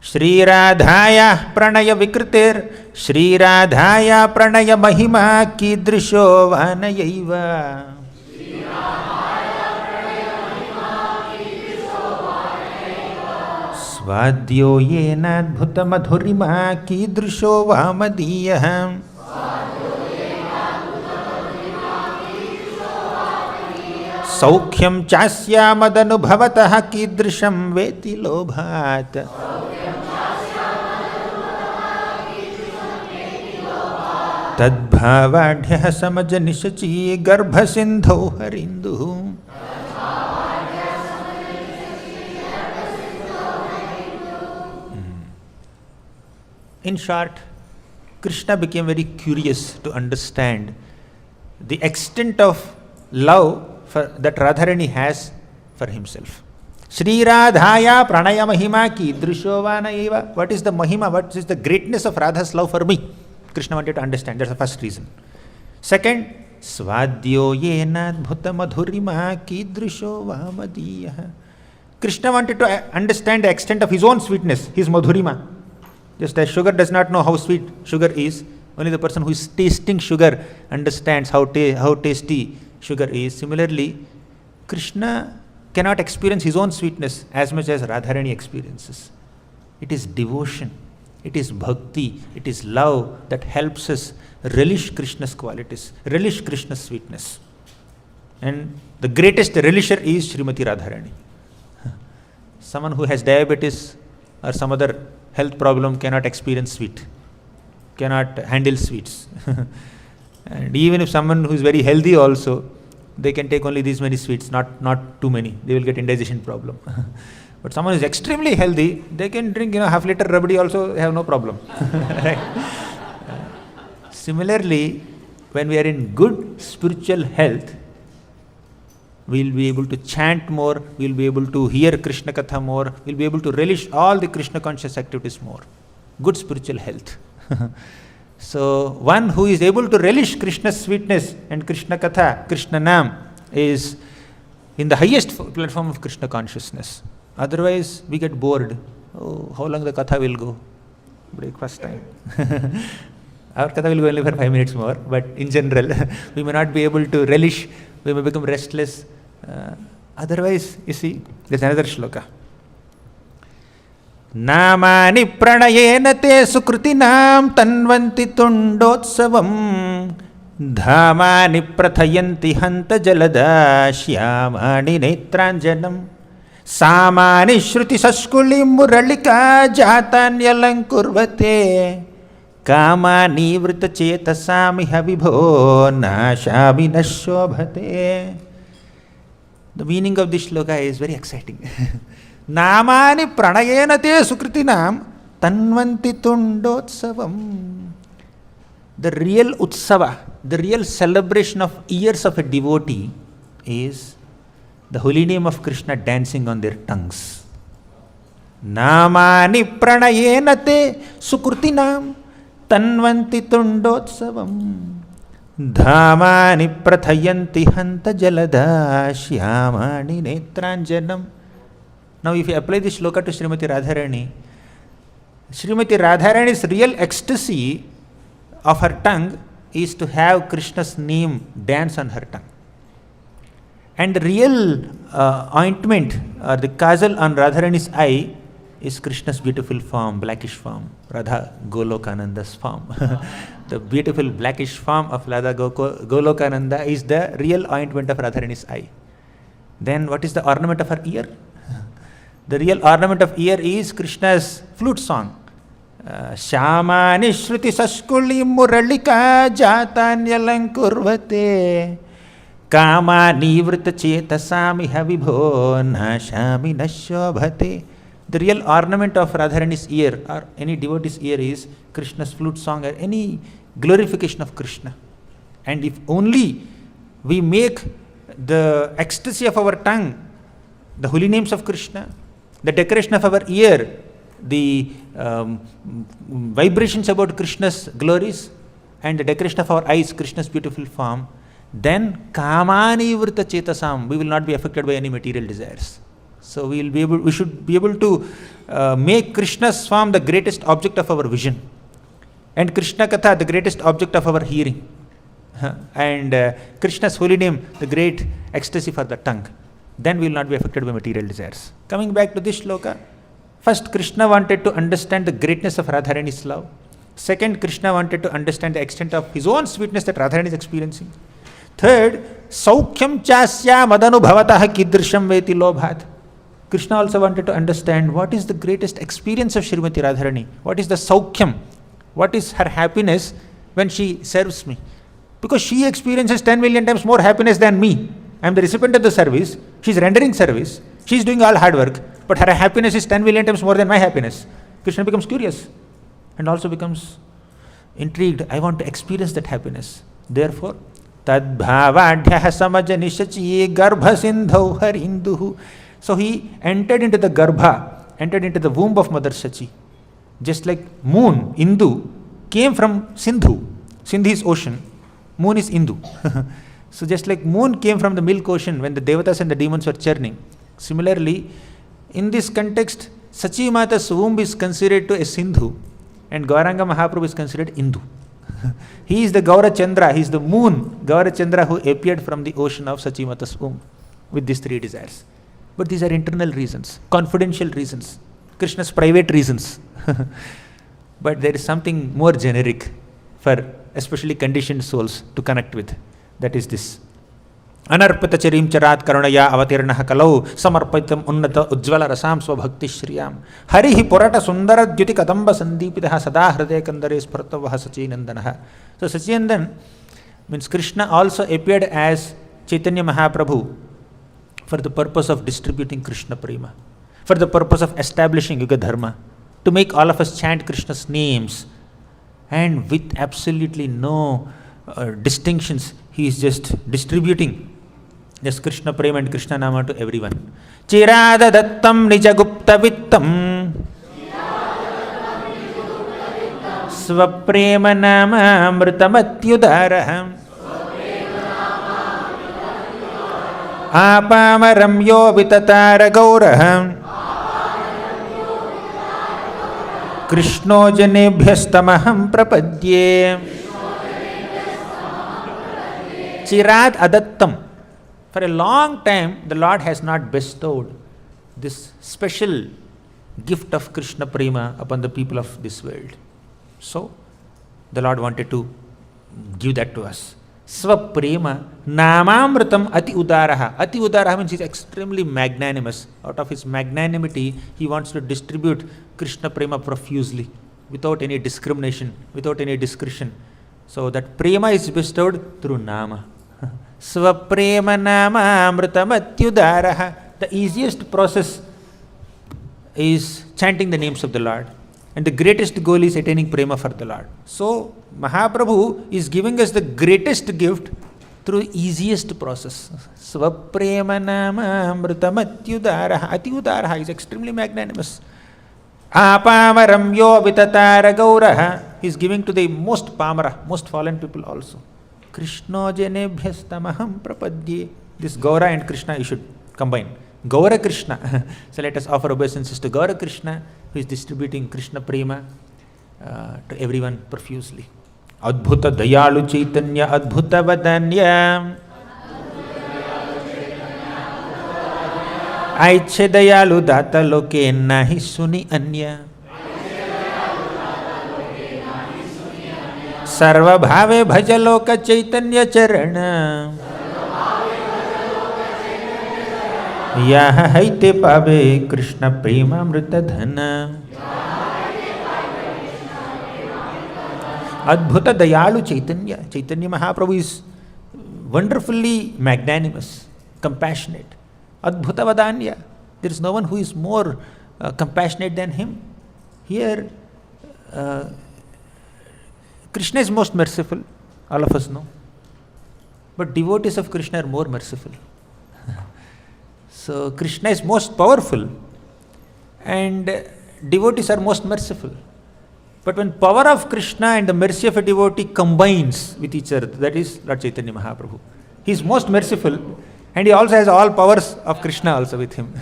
Shri Radhaya pranaya vikritir, Shri Radhaya pranaya mahima kidrisho vanayaiva. Svadyo yenadbhuta madhurima kidrisho vamadiyaham. Saukhyam chasya madanubhavatah kidrisham veti lobhat. Tadbhavadhyah samajanishachi garbhasindho harindu. In short, Krishna became very curious to understand the extent of love that Radharani has for himself. Shri Radhaya pranaya mahima kidrisho vanayeva. What is the mahima? What is the greatness of Radha's love for me? Krishna wanted to understand. That's the first reason. Second, svadyo yenadbhuta madhurima kidrisho vamadiyah. Krishna wanted to understand the extent of his own sweetness, his madhurima. Just as sugar does not know how sweet sugar is, only the person who is tasting sugar understands how tasty sugar is. Similarly, Krishna cannot experience his own sweetness as much as Radharani experiences. It is devotion, it is bhakti, it is love that helps us relish Krishna's qualities, relish Krishna's sweetness. And the greatest relisher is Shrimati Radharani. Someone who has diabetes or some other health problem cannot experience sweet, cannot handle sweets. And even if someone who is very healthy also, they can take only these many sweets, not too many. They will get indigestion problem. But someone who is extremely healthy, they can drink half liter rabdi also, have no problem. Right? Similarly, when we are in good spiritual health, we will be able to chant more, we will be able to hear Krishna Katha more, we will be able to relish all the Krishna conscious activities more. Good spiritual health. So, one who is able to relish Krishna's sweetness and Krishna Katha, Krishna Nam, is in the highest platform of Krishna consciousness. Otherwise, we get bored. Oh, how long the Katha will go? Breakfast time. Our Katha will go only for 5 minutes more, but in general, we may not be able to relish, we may become restless. Otherwise, you see, there's another shloka. Namani pranayena te sukritinam tanvanti tundotsavam dhamani prathayanti hanta jalada shyamani netranjanam samani shruti saskuli muralika jatanyalankurvate kamani vrita chetasami havibho nashami nashobhate. The meaning of this shloka is very exciting. Namani pranayena te sukritinam tanvanti tundotsavam. The real utsava, the real celebration of years of a devotee is the holy name of Krishna dancing on their tongues. Namani pranayena te sukritinam tanvanti tundotsavam dhamani prathayanti hanta jalada shyamani netranjanam. Now, if you apply this shloka to Shrimati Radharani's real ecstasy of her tongue is to have Krishna's name dance on her tongue. And the real ointment or the kajal on Radharani's eye is Krishna's beautiful form, blackish form, Radha Golokananda's form. The beautiful blackish form of Radha Golokananda is the real ointment of Radharani's eye. Then what is the ornament of her ear? The real ornament of ear is Krishna's flute song. Shamani shruti saskuli muralika jatanyalankurvate kama nivrita chetasami havibho nashami nashobhate. The real ornament of Radharani's ear or any devotee's ear is Krishna's flute song or any glorification of Krishna. And if only we make the ecstasy of our tongue the holy names of Krishna, the decoration of our ear, the vibrations about Krishna's glories, and the decoration of our eyes, Krishna's beautiful form, then kamani vrita chetasam, we will not be affected by any material desires. So we should be able to make Krishna's form the greatest object of our vision, and Krishna Katha the greatest object of our hearing, and Krishna's holy name the great ecstasy for the tongue. Then we will not be affected by material desires. Coming back to this shloka, first Krishna wanted to understand the greatness of Radharani's love. Second, Krishna wanted to understand the extent of his own sweetness that Radharani is experiencing. Third, Saukhyam chasya madanubhavatah kidrisham veti lobhat. Krishna also wanted to understand what is the greatest experience of Shrimati Radharani. What is the Saukhyam? What is her happiness when she serves me? Because she experiences 10 million times more happiness than me. I am the recipient of the service. She is rendering service. She is doing all hard work. But her happiness is 10 million times more than my happiness. Krishna becomes curious and also becomes intrigued. I want to experience that happiness. Therefore, tad bhavadhyah samajanishachi garbha sindhau harinduhu. So he entered into the garbha, entered into the womb of Mother Shachi. Just like moon, Indu, came from Sindhu. Sindhu is ocean, moon is Indu. So just like moon came from the milk ocean when the devatas and the demons were churning. Similarly, in this context, Sachi Mata's womb is considered to a Sindhu, And Gauranga Mahaprabhu is considered Hindu. He is the Gaura Chandra, he is the moon, Gaura Chandra, who appeared from the ocean of Sachimata's womb with these three desires. But these are internal reasons, confidential reasons, Krishna's private reasons. But there is something more generic for especially conditioned souls to connect with. That is this. Anarpita charim charat karunaya avatirnaha kalau samarpitam unnata ujjvala rasam swabhakti shriyam harihi purata sundara dhyuti kadamba sandipitaha sada hridaya kandare spratavaha sachinandanaha. So Sachinandan means Krishna also appeared as Chaitanya Mahaprabhu for the purpose of distributing Krishna prema, for the purpose of establishing Yuga Dharma, to make all of us chant Krishna's names, and with absolutely no distinctions, he is just distributing this Krishna prema and Krishna nama to everyone. Chirada dattam nijagupta vittam svaprema nama amrutamatyudaraham apamaram yo vitatara gauraham Krishno janebhyastamaham prapadye. Chirad adattam. For a long time, the Lord has not bestowed this special gift of Krishna prema upon the people of this world. So, the Lord wanted to give that to us. Svaprema namamritam ati udaraha. Ati udaraha means he is extremely magnanimous. Out of his magnanimity, he wants to distribute Krishna prema profusely, without any discrimination, without any discretion. So that prema is bestowed through nama. Svaprema nama amritamatyudaraha. The easiest process is chanting the names of the Lord. And the greatest goal is attaining prema for the Lord. So Mahaprabhu is giving us the greatest gift through easiest process. Svaprema nama amritamatyudaraha. Atyudaraha is extremely magnanimous. Apamaram yo vitatara gauraha. He is giving to the most pamara, most fallen people also. Krishno janebhyastamaham prapadye. This Gaura and Krishna you should combine. Gaura Krishna. So let us offer obeisances to Gaura Krishna, who is distributing Krishna prema to everyone profusely. Adbhuta dayalu chaitanya adbhuta vadanya aiche dayalu data loke nahi suni anya sarva bhave bhajaloka chaitanya charana yaha haite pave Krishna prema amrita dhana. Adbhuta dayalu Chaitanya. Chaitanya Mahaprabhu is wonderfully magnanimous, compassionate. Adbhuta vadanya. There is no one who is more compassionate than him. Here, Krishna is most merciful, all of us know. But devotees of Krishna are more merciful. So Krishna is most powerful and devotees are most merciful. But when power of Krishna and the mercy of a devotee combines with each other, that is Lord Chaitanya Mahaprabhu. He is most merciful and he also has all powers of Krishna also with him.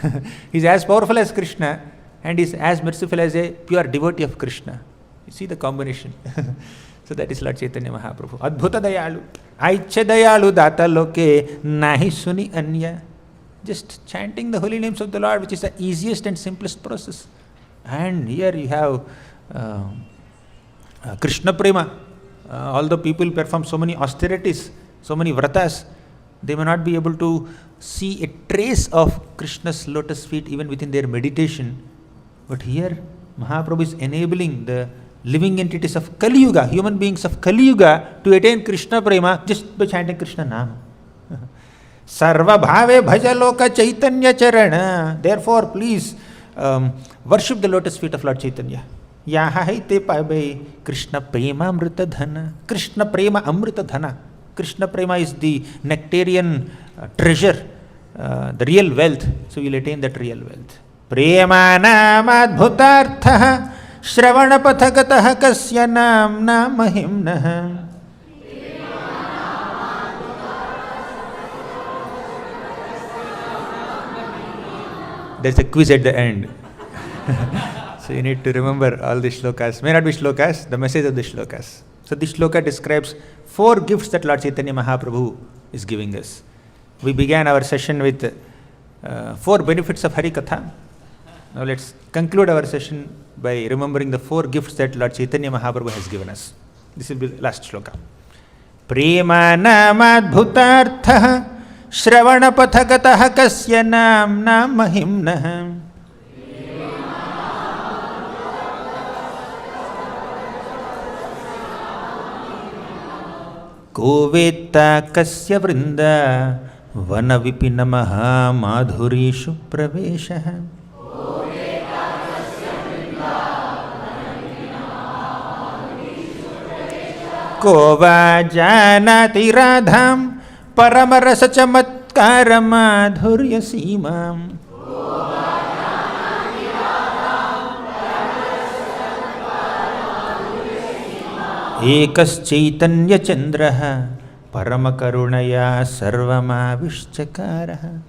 He is as powerful as Krishna and is as merciful as a pure devotee of Krishna. You see the combination. So that is Lord Chaitanya Mahaprabhu. Adbhuta dayalu. Aicha dayalu data loke nahi suni anya. Just chanting the holy names of the Lord, which is the easiest and simplest process. And here you have Krishna prema. Although people perform so many austerities, so many vratas, they may not be able to see a trace of Krishna's lotus feet even within their meditation. But here Mahaprabhu is enabling the living entities of Kali Yuga, human beings of Kali Yuga, to attain Krishna prema just by chanting Krishna Nama. Sarva bhave bhajaloka chaitanya charana. Therefore, please worship the lotus feet of Lord Chaitanya. Yaha haite pabe Krishna prema amrita dhana. Krishna prema amrita dhana. Krishna prema is the nectarian treasure, the real wealth. So you will attain that real wealth. Prema namadbhutartha shravana pathagataha kasya namna mahimnaha. There's a quiz at the end. So you need to remember all the shlokas. May not be shlokas, the message of the shlokas. So this shloka describes 4 gifts that Lord Chaitanya Mahaprabhu is giving us. We began our session with 4 benefits of Harikatha. Now let's conclude our session by remembering the 4 gifts that Lord Chaitanya Mahaprabhu has given us. This will be the last shloka. Prema namadbhutartha Shravana pathagataha kasya namna mahimnaha. Koveta kasya vrinda vana vipinamaha madhurishu praveshaha. Kova janati radham paramarasa chamatkara madhurya simam. Ekas chaitanya chandraha paramakarunaya sarvamavischakaraha.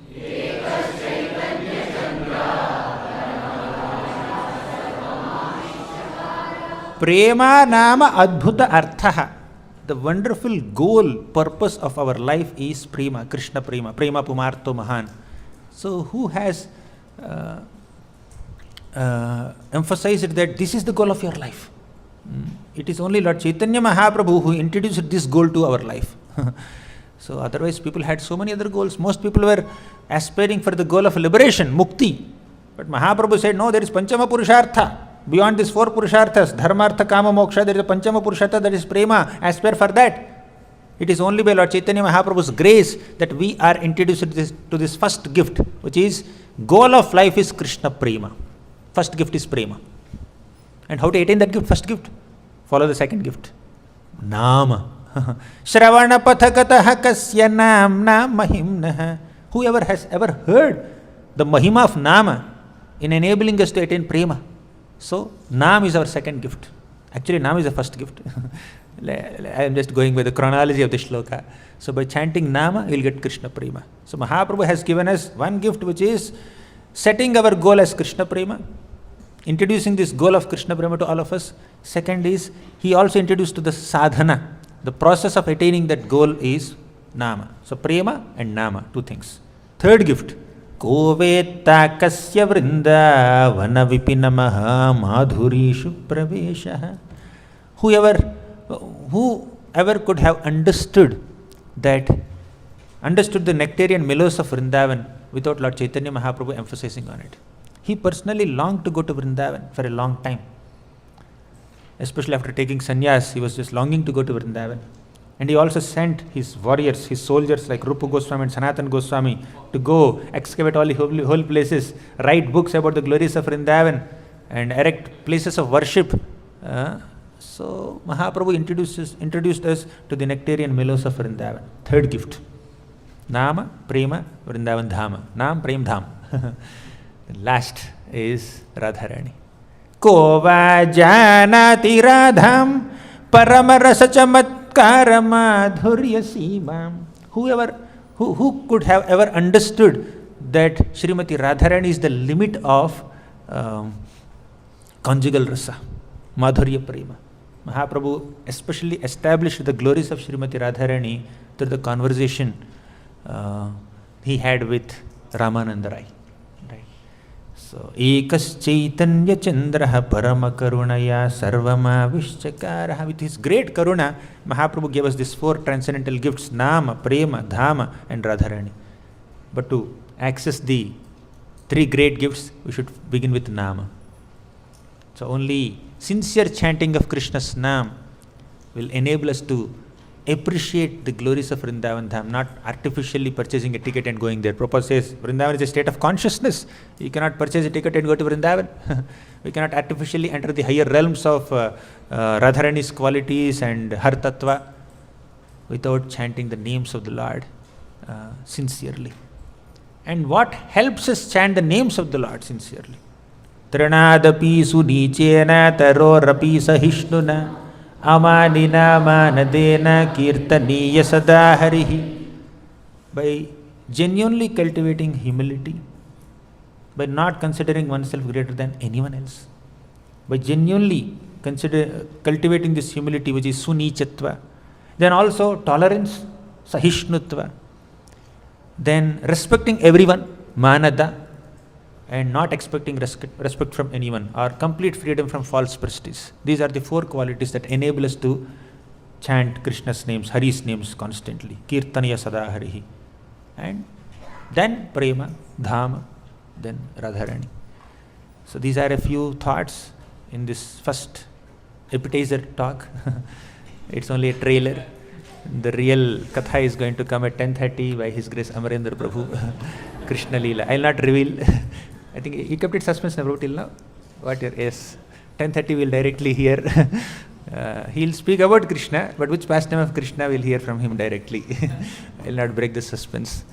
Prema nama adbhuta arthaha. The wonderful goal, purpose of our life is prema, Krishna prema, prema pumarto mahan. So who has emphasized that this is the goal of your life? It is only Lord Chaitanya Mahaprabhu who introduced this goal to our life. So otherwise people had so many other goals. Most people were aspiring for the goal of liberation, mukti. But Mahaprabhu said, no, there is panchama purushartha. Beyond these 4 purusharthas, dharma, artha, kama, moksha, there is a panchama purushartha, that is prema. Aspire for that. It is only by Lord Chaitanya Mahaprabhu's grace that we are introduced to this first gift, which is goal of life is Krishna prema. First gift is prema. And how to attain that gift? First gift. Follow the second gift. Nama. Shravana pathakataha kasya namna mahimnaha. Whoever has ever heard the mahima of nama in enabling us to attain prema. So, Nam is our second gift. Actually, Nam is the first gift. I am just going by the chronology of the shloka. So, by chanting Nama, we will get Krishna Prema. So, Mahaprabhu has given us one gift, which is setting our goal as Krishna Prema, introducing this goal of Krishna Prema to all of us. Second is, he also introduced to the sadhana. The process of attaining that goal is Nama. So, Prema and Nama, 2 things. Third gift. Koveta kasya vrinda vana vipinamaha madhurishu praveshaha. Whoever could have understood the nectarian mellows of Vrindavan without Lord Chaitanya Mahaprabhu emphasizing on it. He personally longed to go to Vrindavan for a long time. Especially after taking sannyas, he was just longing to go to Vrindavan. And he also sent his warriors, his soldiers like Rupa Goswami and Sanatana Goswami to go excavate all the holy places, write books about the glories of Vrindavan and erect places of worship. So Mahaprabhu introduced us to the nectarian mellows of Vrindavan. Third gift. Nama, Prema, Vrindavan Dhama. Nam, Prem, Dham. Last is Radharani. Kova janati radham paramarasa chamatkara madhurya simam. Who could have ever understood that Shrimati Radharani is the limit of conjugal rasa, madhurya prema. Mahaprabhu especially established the glories of Shrimati Radharani through the conversation he had with Ramananda Rai. Right? So, ekas chaitanya chandraha parama karunaya sarvama vishchakaraha. With his great karuna, Mahaprabhu gave us these 4 transcendental gifts: Nama, Prema, Dhama and Radharani. But to access the 3 great gifts, we should begin with Nama. So only sincere chanting of Krishna's Nam will enable us to appreciate the glories of Vrindavan Dham, not artificially purchasing a ticket and going there. Prabhupada says Vrindavan is a state of consciousness. You cannot purchase a ticket and go to Vrindavan. We cannot artificially enter the higher realms of Radharani's qualities and her tattva without chanting the names of the Lord sincerely. And what helps us chant the names of the Lord sincerely? Tranadapi sunichena tarorapi sahishnuna amanina manadena kirtaniya sadaharihi. By genuinely cultivating humility, by not considering oneself greater than anyone else, by genuinely cultivating this humility, which is sunichatva. Then also tolerance, sahishnutva. Then respecting everyone, manada, and not expecting respect from anyone, or complete freedom from false prestige. These are the 4 qualities that enable us to chant Krishna's names, Hari's names constantly. Kirtanaya sada harihi. And then prema, dhama, then Radharani. So these are a few thoughts in this first appetizer talk. It's only a trailer. The real Katha is going to come at 10:30 by His Grace Amarendra Prabhu, Krishna Leela. I will not reveal. I think he kept it suspense Prabhu till now. What your yes? 10:30 we'll directly hear. He'll speak about Krishna, but which pastime of Krishna we'll hear from him directly. I will not break the suspense.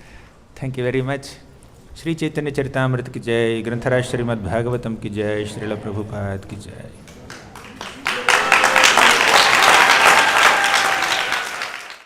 Thank you very much. Shri Chaitanya Charitamrita ki jai, Granthara Shrimad Bhagavatam ki jai, Srila Prabhupada ki jai.